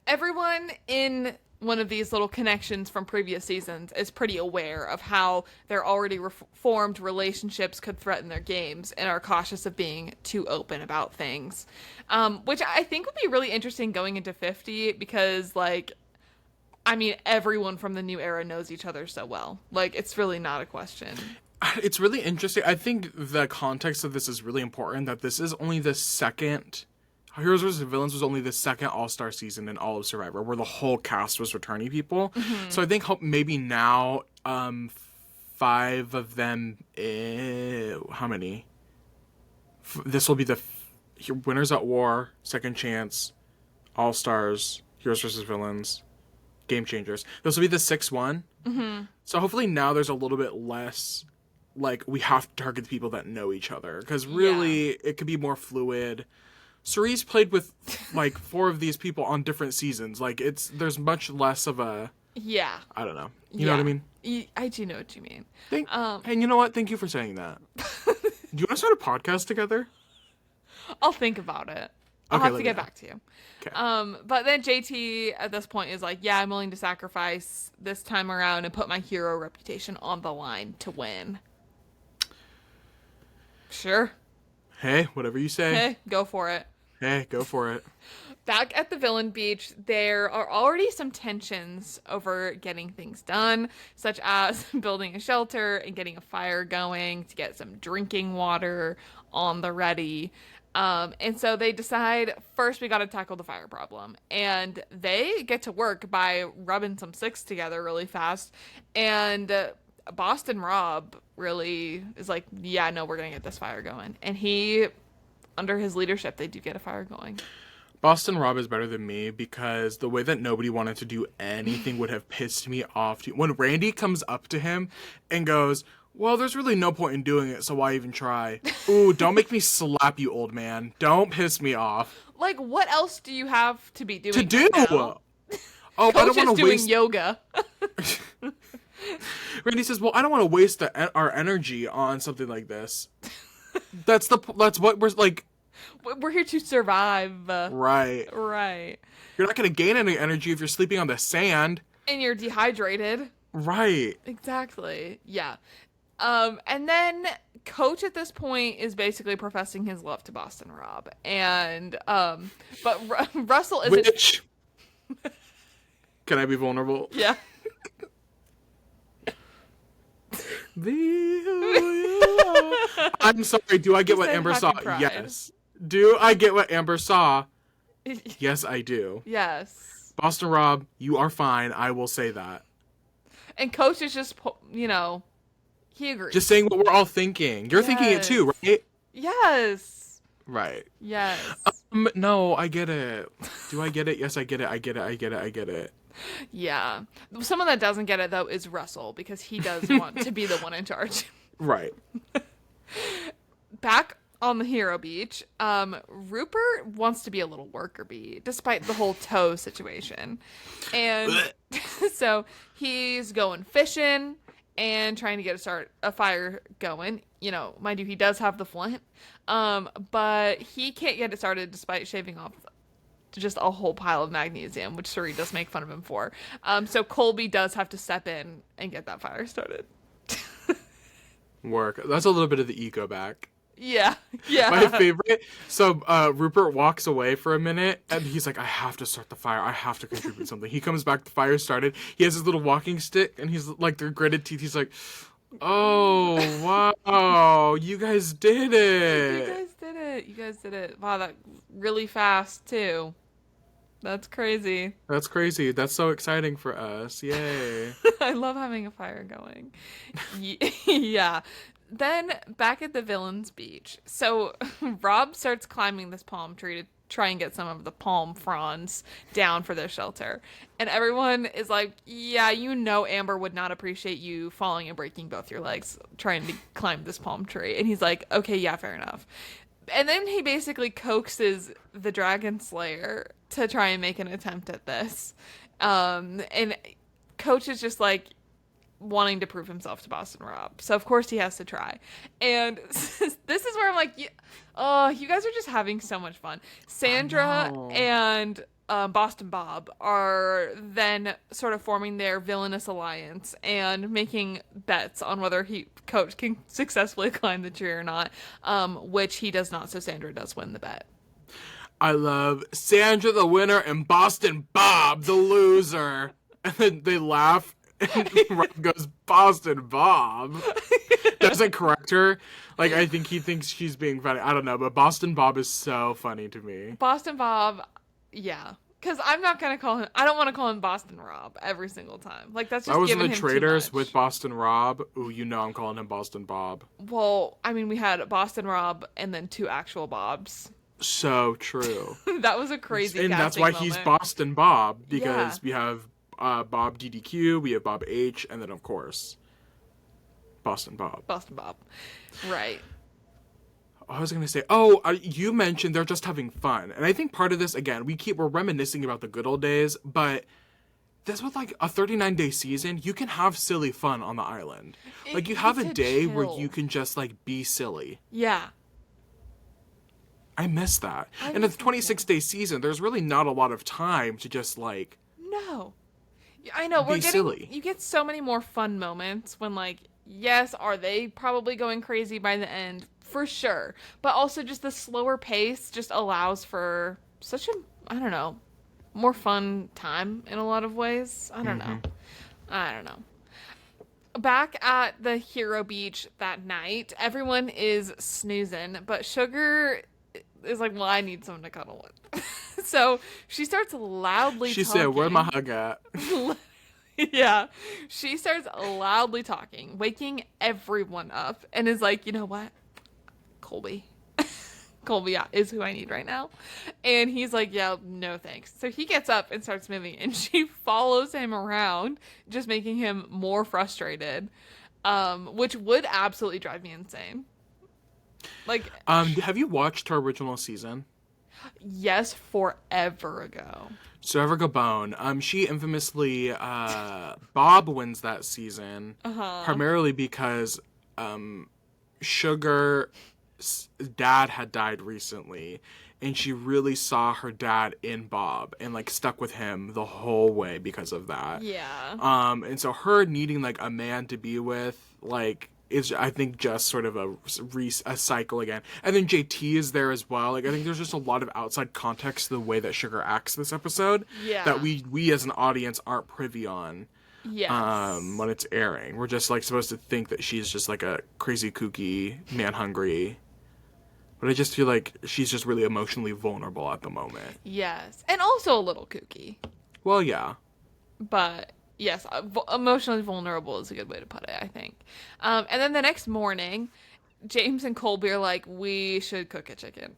everyone in one of these little connections from previous seasons is pretty aware of how their already formed relationships could threaten their games and are cautious of being too open about things. Which I think would be really interesting going into 50 because, like, I mean, everyone from the new era knows each other so well. Like, it's really not a question. It's really interesting. I think the context of this is really important, that this is only the second... Heroes vs. Villains was only the second All-Star season in all of Survivor, where the whole cast was returning people. Mm-hmm. So I think maybe now, 5 of them... how many? This will be the Winners at War, Second Chance, All-Stars, Heroes vs. Villains... Game Changers. This will be the 6th one. Mm-hmm. So hopefully now there's a little bit less, like, we have to target the people that know each other. Because really, it could be more fluid. Cerise played with, like, 4 of these people on different seasons. Like, there's much less of a... Yeah. I don't know. You know what I mean? I do know what you mean. Hey, you know what? Thank you for saying that. Do you want to start a podcast together? I'll think about it. I'll have to get back to you. Okay. But then JT at this point is like, yeah, I'm willing to sacrifice this time around and put my hero reputation on the line to win. Sure. Hey, whatever you say. Hey, go for it. Hey, go for it. Back at the villain beach, there are already some tensions over getting things done, such as building a shelter and getting a fire going to get some drinking water on the ready. And so they decide, first we got to tackle the fire problem. And they get to work by rubbing some sticks together really fast. And Boston Rob really is like, yeah, no, we're going to get this fire going. And under his leadership, they do get a fire going. Boston Rob is better than me because the way that nobody wanted to do anything would have pissed me off. When Randy comes up to him and goes, well, there's really no point in doing it, so why even try? Ooh, don't make me slap you, old man. Don't piss me off. Like, what else do you have to be doing to do? Right now? Oh, Coach I don't want to waste... doing yoga. Randy says, well, I don't want to waste our energy on something like this. That's what we're like... We're here to survive. Right. You're not going to gain any energy if you're sleeping on the sand. And you're dehydrated. Right. Exactly. Yeah. And then Coach at this point is basically professing his love to Boston Rob. And, but Russell isn't... Which... Can I be vulnerable? Yeah. Be who you are. I'm sorry, do I get what Amber saw? Pride. Yes. Do I get what Amber saw? Yes, I do. Yes. Boston Rob, you are fine. I will say that. And Coach is just, he agrees. Just saying what we're all thinking. You're thinking it too, right? Yes. Right. Yes. No, I get it. Do I get it? Yes, I get it. I get it. Yeah. Someone that doesn't get it, though, is Russell, because he does want to be the one in charge. Right. Back on the Hero Beach, Rupert wants to be a little worker bee, despite the whole toe situation. And so he's going fishing and trying to get a fire going. Mind you, he does have the flint, but he can't get it started despite shaving off just a whole pile of magnesium, which Suri does make fun of him for. So Colby does have to step in and get that fire started. Work. That's a little bit of the ego back. Yeah. My favorite. So Rupert walks away for a minute and he's like, I have to start the fire. I have to contribute something. He comes back, the fire started. He has his little walking stick and he's like, through gritted teeth. He's like, oh, wow. You guys did it. You guys did it. Wow, that really fast too. That's crazy. That's so exciting for us. Yay. I love having a fire going. Yeah. Then back at the villain's beach. So Rob starts climbing this palm tree to try and get some of the palm fronds down for their shelter. And everyone is like, yeah, Amber would not appreciate you falling and breaking both your legs trying to climb this palm tree. And he's like, okay, yeah, fair enough. And then he basically coaxes the Dragon Slayer to try and make an attempt at this. And Coach is just like wanting to prove himself to Boston Rob. So, of course, he has to try. And this is where I'm like, you guys are just having so much fun. Sandra and Boston Bob are then sort of forming their villainous alliance and making bets on whether Coach can successfully climb the tree or not, which he does not, so Sandra does win the bet. I love Sandra the winner and Boston Bob the loser. And then they laugh and Rob goes, Boston Bob. Doesn't correct her. Like, I think he thinks she's being funny. I don't know, but Boston Bob is so funny to me. Boston Bob, yeah. Because I'm not going to call him... I don't want to call him Boston Rob every single time. Like, that's just giving him too much. I was in the Traders with Boston Rob. Ooh, I'm calling him Boston Bob. Well, I mean, we had Boston Rob and then 2 actual Bobs. So true. That was a crazy And that's why moment. he's Boston Bob, because we have Bob DDQ, we have Bob H, and then, of course, Boston Bob. Boston Bob. Right. I was going to say, you mentioned they're just having fun. And I think part of this, again, we're reminiscing about the good old days, but this with like a 39-day season, you can have silly fun on the island. Like you have a day where you can just like be silly. Yeah. I miss that. In a 26-day season, there's really not a lot of time to just like No. I know, silly. You get so many more fun moments when like, yes, are they probably going crazy by the end? For sure. But also just the slower pace just allows for such a, I don't know, more fun time in a lot of ways. I don't know. Back at the Hero Beach that night, everyone is snoozing, but Sugar is like, well, I need someone to cuddle with. So she starts loudly talking. She said, where my hug at? Yeah. She starts loudly talking, waking everyone up, and is like, you know what? Colby is who I need right now. And he's like, yeah, no thanks. So he gets up and starts moving, and she follows him around, just making him more frustrated, which would absolutely drive me insane. Like, have you watched her original season? Yes, forever ago. Forever Gabon. She infamously, Bob wins that season, primarily because Sugar's dad had died recently, and she really saw her dad in Bob and like stuck with him the whole way because of that. Yeah. And so her needing like a man to be with like is, I think, just sort of a cycle again. And then JT is there as well. Like I think there's just a lot of outside context to the way that Sugar acts this episode that we as an audience aren't privy on. Yes. When it's airing, we're just like supposed to think that she's just like a crazy, kooky, man hungry. But I just feel like she's just really emotionally vulnerable at the moment. Yes. And also a little kooky. Well, yeah. But yes, emotionally vulnerable is a good way to put it, I think. And then the next morning, James and Colby are like, we should cook a chicken.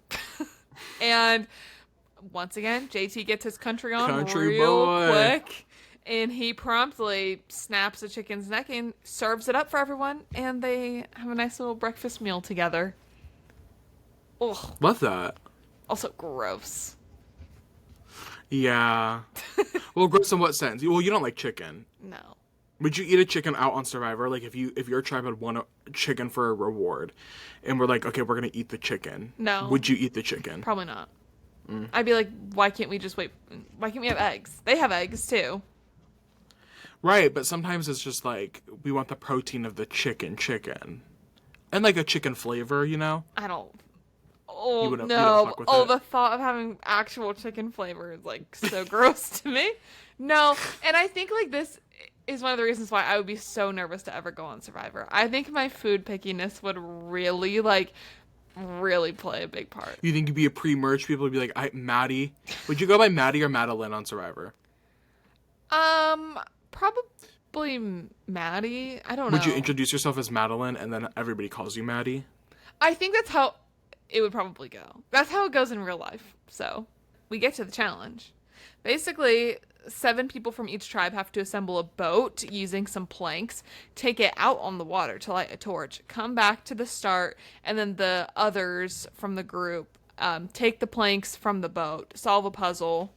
And once again, JT gets his country on real quick. And he promptly snaps a chicken's neck and serves it up for everyone. And they have a nice little breakfast meal together. Ugh. Love that. Also gross. Yeah. Well, gross in what sense? Well, you don't like chicken. No. Would you eat a chicken out on Survivor? Like if your tribe had won a chicken for a reward, and we're like, okay, we're gonna eat the chicken. No. Would you eat the chicken? Probably not. I'd be like, why can't we just wait? Why can't we have eggs? They have eggs too. Right, but sometimes it's just like we want the protein of the chicken, and like a chicken flavor, you know. I don't. Oh, you don't fuck with oh, it. the thought of having actual chicken flavor is like so gross to me. No, and I think like this is one of the reasons why I would be so nervous to ever go on Survivor. I think my food pickiness would really play a big part. You think you'd be a pre-merge? People would be like, Maddie. Would you go by Maddie or Madeline on Survivor? Probably Maddie. I don't know. Would you introduce yourself as Madeline and then everybody calls you Maddie? I think that's how it would probably go. That's how it goes in real life. So we get to the challenge. Basically, 7 people from each tribe have to assemble a boat using some planks, take it out on the water to light a torch, come back to the start, and then the others from the group take the planks from the boat, solve a puzzle,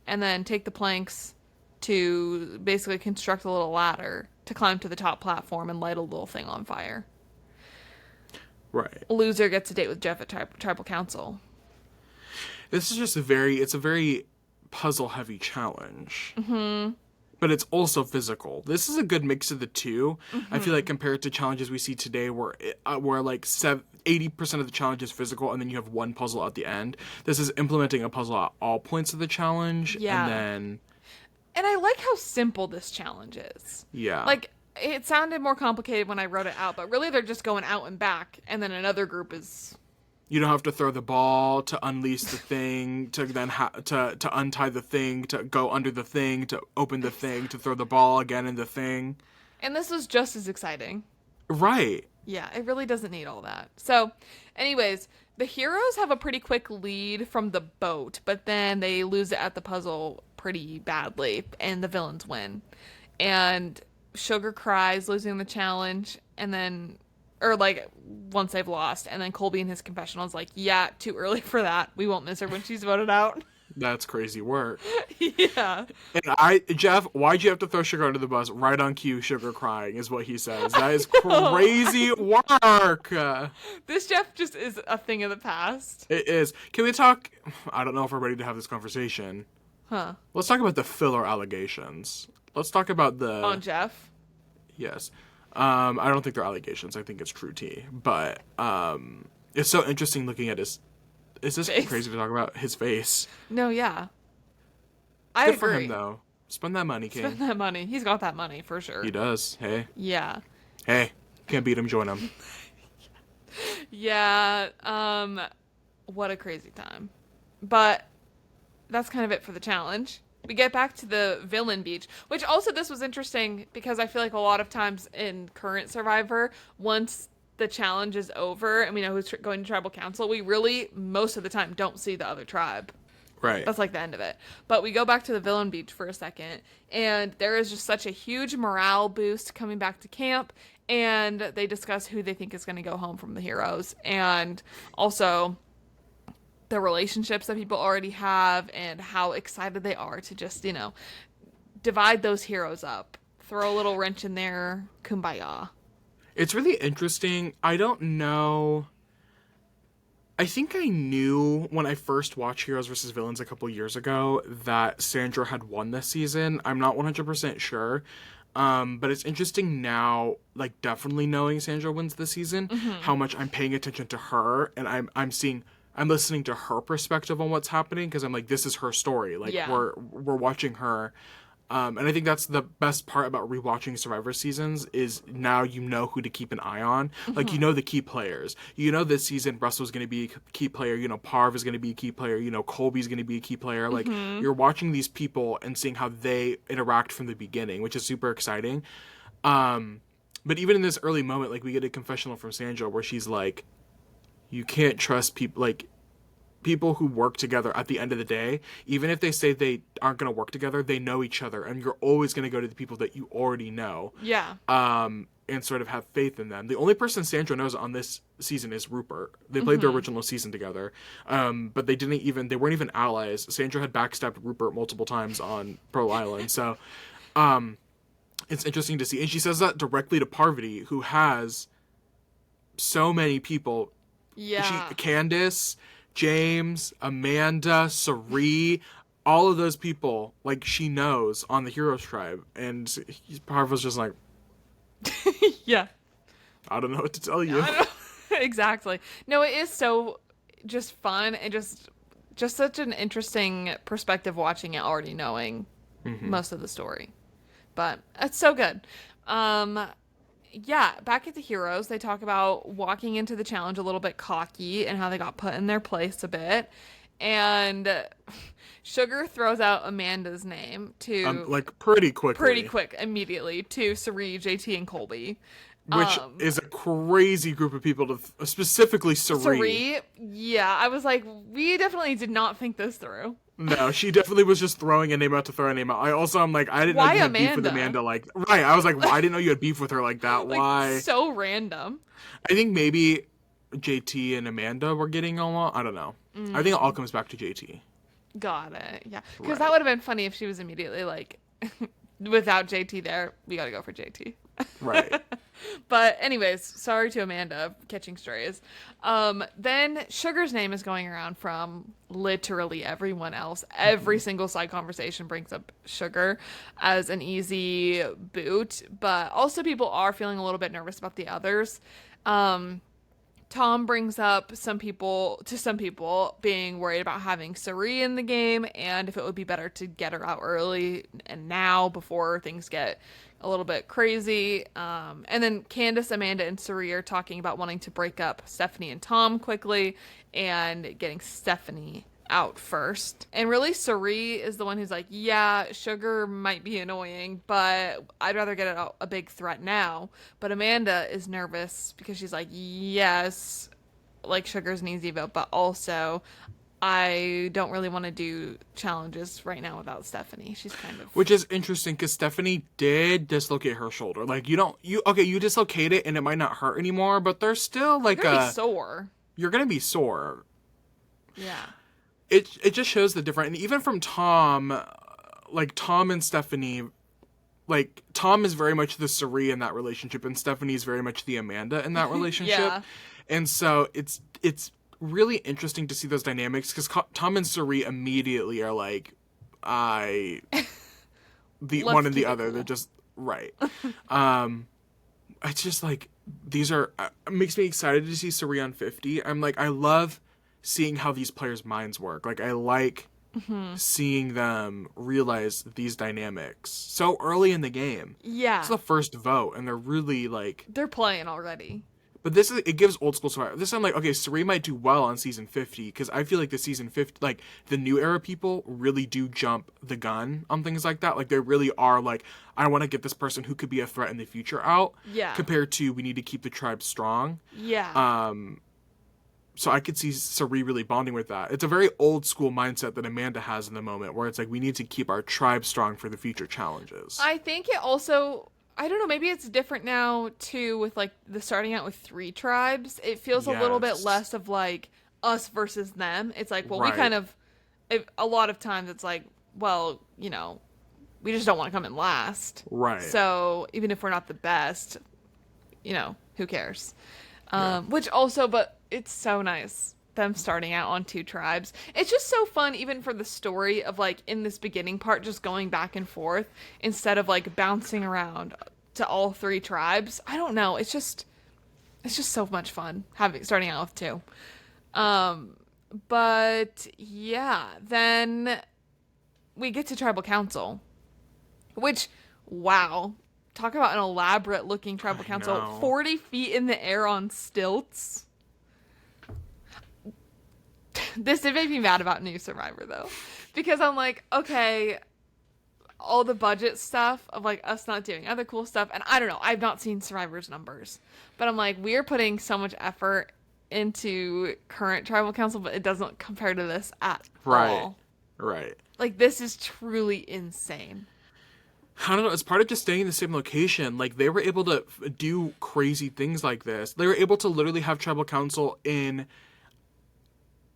and then take the planks to basically construct a little ladder to climb to the top platform and light a little thing on fire. Right. A loser gets a date with Jeff at Tribal Council. This is just a very puzzle-heavy challenge. Mm-hmm. But it's also physical. This is a good mix of the two. Mm-hmm. I feel like compared to challenges we see today where like 80% of the challenge is physical and then you have one puzzle at the end. This is implementing a puzzle at all points of the challenge. Yeah. And I like how simple this challenge is. Yeah. Like, it sounded more complicated when I wrote it out, but really they're just going out and back, and then another group is... You don't have to throw the ball to unleash the thing, to then to untie the thing, to go under the thing, to open the thing, to throw the ball again in the thing. And this was just as exciting. Right. Yeah, it really doesn't need all that. So, anyways, the heroes have a pretty quick lead from the boat, but then they lose it at the puzzle pretty badly, and the villains win. And Sugar cries, losing the challenge, and then, or like once they've lost, and then Colby in his confessional is like, yeah, too early for that. We won't miss her when she's voted out. That's crazy work. Yeah. And Jeff, why'd you have to throw Sugar under the bus? Right on cue, Sugar crying is what he says. That is crazy work. This Jeff just is a thing of the past. It is. Can we talk? I don't know if we're ready to have this conversation. Huh. Let's talk about the filler allegations. Let's talk about the... On Jeff? Yes. I don't think they're allegations. I think it's true tea. But it's so interesting looking at his... Is this face. crazy to talk about? His face. No, yeah. I Good agree. for him, though. Spend that money, King. Spend that money. He's got that money, for sure. He does. Hey. Yeah. Hey. Can't beat him, join him. Yeah. What a crazy time. But that's kind of it for the challenge. We get back to the villain beach, which also this was interesting because I feel like a lot of times in current Survivor, once the challenge is over and we know who's going to tribal council, we really, most of the time, don't see the other tribe. Right. That's like the end of it. But we go back to the villain beach for a second, and there is just such a huge morale boost coming back to camp, and they discuss who they think is going to go home from the heroes, and also the relationships that people already have and how excited they are to just, you know, divide those heroes up, throw a little wrench in there, kumbaya. It's really interesting. I don't know. I think I knew when I first watched Heroes vs. Villains a couple years ago that Sandra had won this season. I'm not 100% sure. But it's interesting now, like definitely knowing Sandra wins this season, how much I'm paying attention to her, and I'm listening to her perspective on what's happening, because I'm like, this is her story. Like we're watching her. And I think that's the best part about rewatching Survivor seasons is now you know who to keep an eye on. Like, you know the key players. You know this season Russell's going to be a key player. You know Parv is going to be a key player. You know Colby's going to be a key player. Like, you're watching these people and seeing how they interact from the beginning, which is super exciting. But even in this early moment, like, we get a confessional from Sandra where she's like, you can't trust people, like, people who work together at the end of the day, even if they say they aren't going to work together, they know each other, and you're always going to go to the people that you already know. Yeah. And sort of have faith in them. The only person Sandra knows on this season is Rupert. They played the original season together. But they weren't even allies. Sandra had backstabbed Rupert multiple times on Pearl Island. So, it's interesting to see. And she says that directly to Parvati, who has so many people. Yeah. Candace, James, Amanda, Sari, all of those people, like, she knows on the Heroes tribe. And Parva's just like, Yeah. I don't know what to tell you. Exactly. No, it is so just fun and just such an interesting perspective watching it, already knowing most of the story. But it's so good. Yeah, back at the Heroes, they talk about walking into the challenge a little bit cocky and how they got put in their place a bit. And Sugar throws out Amanda's name to... like, pretty quickly. Pretty quick, immediately, to Sari, JT, and Colby. Which is a crazy group of people, specifically Sari. Sari, yeah, I was like, we definitely did not think this through. No, she definitely was just throwing a name out to throw a name out. I'm like, I didn't know you had beef with Amanda. Like, right, I was like, I didn't know you had beef with her like that. Like, why? So random. I think maybe JT and Amanda were getting along. I don't know. I think it all comes back to JT. Got it, yeah. Because that would have been funny if she was immediately like, without JT there, we gotta go for JT. Right. But anyways, sorry to Amanda catching strays. Then Sugar's name is going around from literally everyone else. Every single side conversation brings up Sugar as an easy boot, but also people are feeling a little bit nervous about the others. Tom brings up some people being worried about having Sari in the game and if it would be better to get her out early and now before things get a little bit crazy. And then Candace, Amanda, and Sari are talking about wanting to break up Stephanie and Tom quickly and getting Stephanie out first. And really Sari is the one who's like, yeah, Sugar might be annoying, but I'd rather get a big threat now. But Amanda is nervous because she's like, yes, like Sugar's an easy vote, but also I don't really want to do challenges right now without Stephanie. She's kind of... Which is interesting because Stephanie did dislocate her shoulder. Like, you dislocate it and it might not hurt anymore, but there's still like You're gonna be sore. You're gonna be sore. Yeah. It just shows the difference. And even from Tom, like Tom and Stephanie, like Tom is very much the Suri in that relationship, and Stephanie is very much the Amanda in that relationship. Yeah. And so it's really interesting to see those dynamics because Tom and Suri immediately are like, the one and the other. Cool. They're just right. It's just like these are it makes me excited to see Suri on 50. I'm like, I love seeing how these players' minds work. Like I like seeing them realize these dynamics so early in the game. Yeah. It's the first vote, and they're really like they're playing already. But it gives old school Survivor. This I'm like, okay, Suri might do well on season 50 because I feel like the season 50, like the new era people really do jump the gun on things like that. Like they really are like, I want to get this person who could be a threat in the future out. Yeah. Compared to we need to keep the tribe strong. Yeah. So I could see Suri really bonding with that. It's a very old school mindset that Amanda has in the moment where it's like we need to keep our tribe strong for the future challenges. I think it also, I don't know, maybe it's different now too with like the starting out with 3 tribes. It feels a little bit less of like us versus them. It's like, well, we kind of, a lot of times it's like, well, you know, we just don't want to come in last. Right. So even if we're not the best, you know, who cares? Which also, but it's so nice them starting out on 2 tribes. It's just so fun even for the story of like in this beginning part just going back and forth instead of like bouncing around to all 3 tribes. I don't know, it's just so much fun starting out with 2. But yeah, then we get to tribal council, which, wow, talk about an elaborate looking tribal council. know. 40 feet in the air on stilts. This did make me mad about New Survivor, though. Because I'm like, okay, all the budget stuff of, like, us not doing other cool stuff. And I don't know. I've not seen Survivor's numbers. But I'm like, we're putting so much effort into current tribal council, but it doesn't compare to this at all. Right. Like, this is truly insane. I don't know. It's part of just staying in the same location. Like, they were able to do crazy things like this. They were able to literally have tribal council in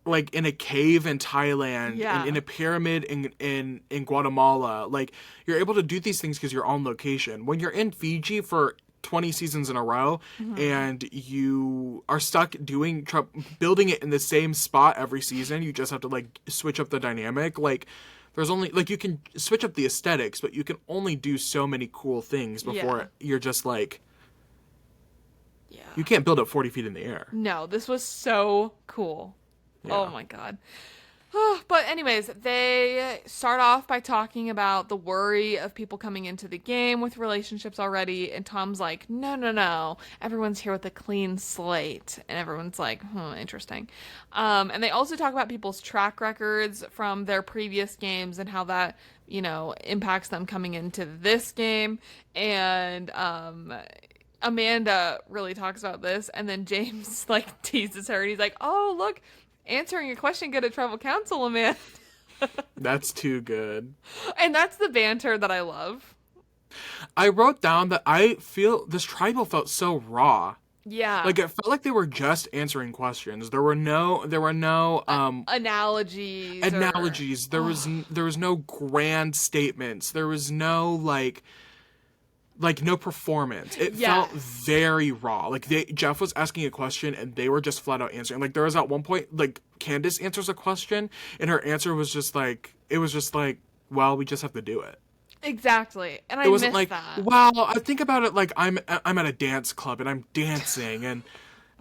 a cave in Thailand, and in a pyramid in Guatemala. Like, you're able to do these things because you're on location. When you're in Fiji for 20 seasons in a row, and you are stuck building it in the same spot every season, you just have to, like, switch up the dynamic. Like, there's only, like, you can switch up the aesthetics, but you can only do so many cool things before you're just, like, you can't build up 40 feet in the air. No, this was so cool. Yeah. Oh my god. But anyways, they start off by talking about the worry of people coming into the game with relationships already, and Tom's like, no, everyone's here with a clean slate, and everyone's like, interesting. And they also talk about people's track records from their previous games and how that, you know, impacts them coming into this game, and Amanda really talks about this, and then James, like, teases her, and he's like, oh, look, answering your question good at tribal council, Amanda. That's too good. And that's the banter that I love. I wrote down that I feel this tribal felt so raw. Yeah. Like, it felt like they were just answering questions. There were no analogies. There was no grand statements. There was no like no performance. It felt very raw. Like, Jeff was asking a question and they were just flat out answering. Like, there was at one point, like, Candace answers a question and her answer was just like, well, we just have to do it. Exactly. And I it wasn't missed like, that. well, I think about it like I'm at a dance club and I'm dancing, and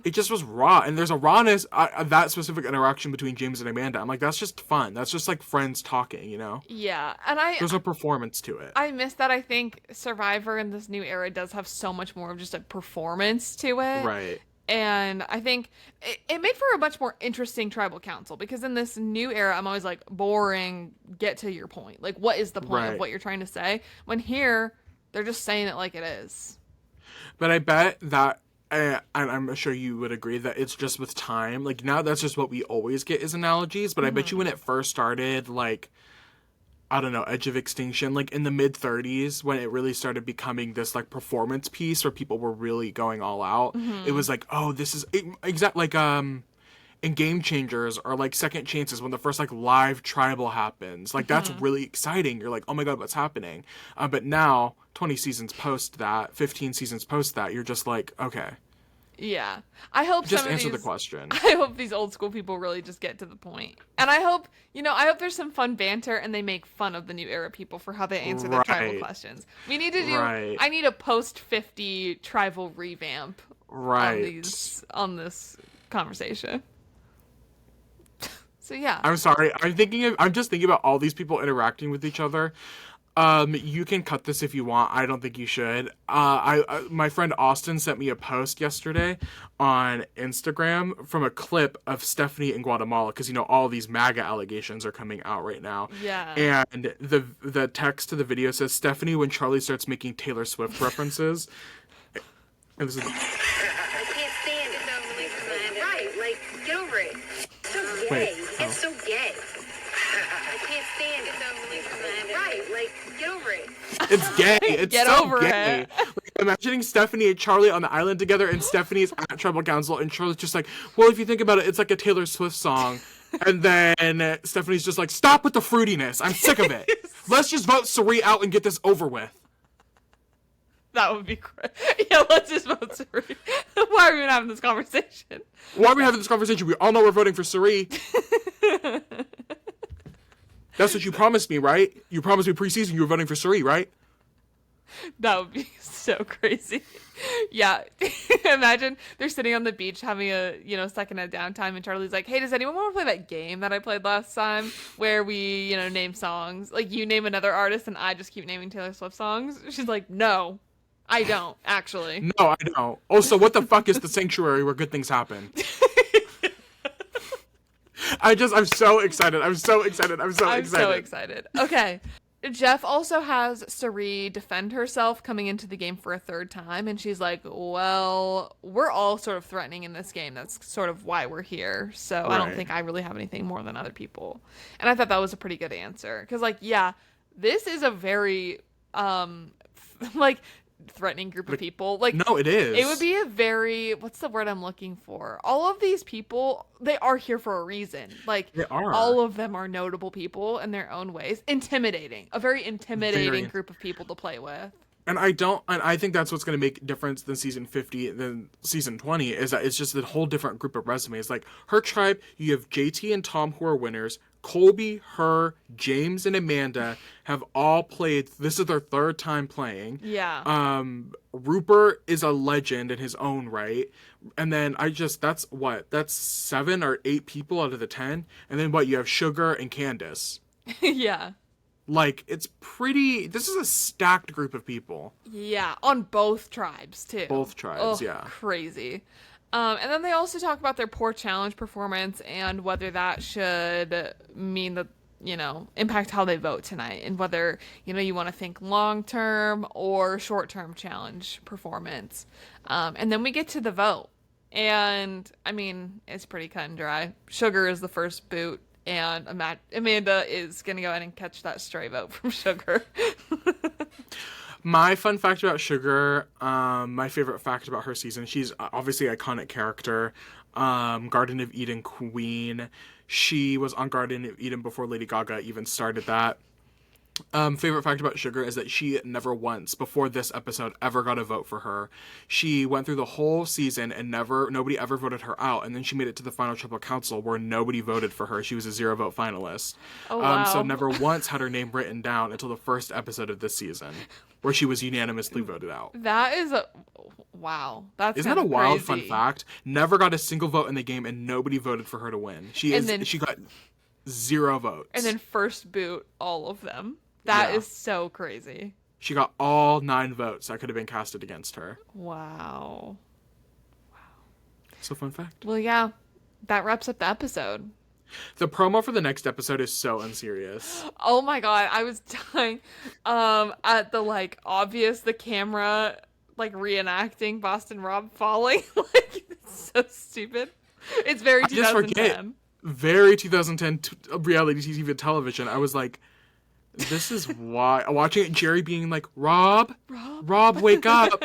it just was raw. And there's a rawness, that specific interaction between James and Amanda. I'm like, that's just fun. That's just like friends talking, you know? Yeah. And there's no performance to it. I miss that. I think Survivor in this new era does have so much more of just a performance to it. Right. And I think it made for a much more interesting tribal council, because in this new era, I'm always like, boring, get to your point. Like, what is the point of what you're trying to say? When here, they're just saying it like it is. But I bet that and I'm sure you would agree that it's just with time. Like, now that's just what we always get as analogies. But I bet you when it first started, like, I don't know, Edge of Extinction, like in the mid 30s, when it really started becoming this like performance piece where people were really going all out, it was like, oh, this is exact like in Game Changers or like Second Chances, when the first like live tribal happens, like that's really exciting. You're like, oh my god, what's happening? But now 20 seasons post that, 15 seasons post that, you're just like, okay, Yeah. I hope just some of answer these, the question. I hope these old school people really just get to the point. And I hope, I hope there's some fun banter and they make fun of the new era people for how they answer their tribal Right. questions. We need to do, Right. I need a post 50 tribal revamp Right. on this conversation. So yeah. I'm sorry. I'm just thinking about all these people interacting with each other. You can cut this if you want. I don't think you should. My friend Austin sent me a post yesterday on Instagram from a clip of Stephanie in Guatemala, because all these MAGA allegations are coming out right now. Yeah. And the text to the video says, Stephanie when Charlie starts making Taylor Swift references. And this is, I can't stand it. Right, like, get over it. It's so gay. Wait, It's so gay. I can't stand it. Right, like, get over it. it's gay. It's Get so over gay. it. Like, imagining Stephanie and Charlie on the island together, and Stephanie's at Tribal Council, and Charlie's just like, well, if you think about it, it's like a Taylor Swift song. And then Stephanie's just like, stop with the fruitiness. I'm sick of it. Let's just vote Suri out and get this over with. That would be great. Yeah, let's just vote Suri. Why are we even having this conversation? Why are we having this conversation? We all know we're voting for Suri. That's what you promised me, right? You promised me preseason you were voting for Suri, right? That would be so crazy. Yeah. Imagine they're sitting on the beach having a, second of downtime, and Charlie's like, hey, does anyone want to play that game that I played last time where we, name songs? Like, you name another artist and I just keep naming Taylor Swift songs? She's like, no, I don't, actually. No, I don't. Also, what the fuck is the sanctuary where good things happen? I'm so excited. I'm so excited. I'm so excited. Okay. Jeff also has Suri defend herself coming into the game for a third time, and she's like, well, we're all sort of threatening in this game. That's sort of why we're here. So I don't Right. think I really have anything more than other people. And I thought that was a pretty good answer. Because, yeah, this is a very, threatening group of people. No, it is. It would be a very, what's the word I'm looking for? All of these people, they are here for a reason. They are. All of them are notable people in their own ways. Intimidating. A very intimidating group of people to play with. And I think that's what's going to make difference than season 50 than season 20, is that it's just a whole different group of resumes. Like, her tribe, you have JT and Tom who are winners. Colby, her, James, and Amanda have all played. This is their third time playing. Yeah. Rupert is a legend in his own right. And then that's 7 or 8 people out of the 10. And then you have Sugar and Candace. Yeah. Like, this is a stacked group of people. Yeah. On both tribes, too. Both tribes, yeah. Crazy. And then they also talk about their poor challenge performance and whether that should mean that, impact how they vote tonight, and whether, you want to think long-term or short-term challenge performance. And then we get to the vote. And, it's pretty cut and dry. Sugar is the first boot, and Amanda is going to go ahead and catch that stray vote from Sugar. My fun fact about Sugar, my favorite fact about her season, she's obviously an iconic character, Garden of Eden queen. She was on Garden of Eden before Lady Gaga even started that. Favorite fact about Sugar is that she never once, before this episode, ever got a vote for her. She went through the whole season and nobody ever voted her out. And then she made it to the final Tribal Council where nobody voted for her. She was a 0-vote finalist. Oh, wow. So never once had her name written down until the first episode of this season, where she was unanimously voted out. That is wow. Isn't that a wild fun fact? Never got a single vote in the game and nobody voted for her to win. She got 0 votes. And then first boot all of them. That is so crazy. She got all 9 votes that could have been casted against her. Wow. So fun fact. Well, yeah, that wraps up the episode. The promo for the next episode is so unserious. Oh my god, I was dying. At the obvious, the camera like reenacting Boston Rob falling. Like, it's so stupid. It's very I just 2010. forget. Very 2010 reality TV and television. I was like, this is why. Watching it, Jerry being like, Rob, wake up.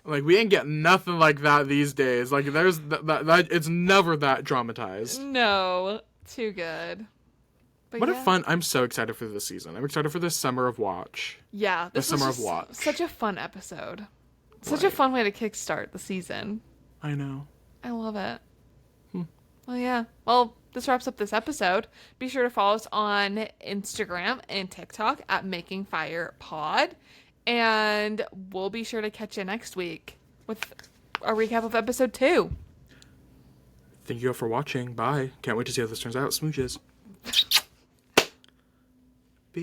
Like, we ain't getting nothing like that these days. Like, there's that it's never that dramatized. No, too good. But What a yeah. fun! I'm so excited for this season. I'm excited for this summer of watch. Yeah, this was Summer of just Watch. such a fun episode. Such a Right. fun way to kickstart the season. I know. I love it. Well, yeah. Well, this wraps up this episode. Be sure to follow us on Instagram and TikTok at Making Fire Pod. And we'll be sure to catch you next week with a recap of episode 2. Thank you all for watching. Bye. Can't wait to see how this turns out. Smooches. Be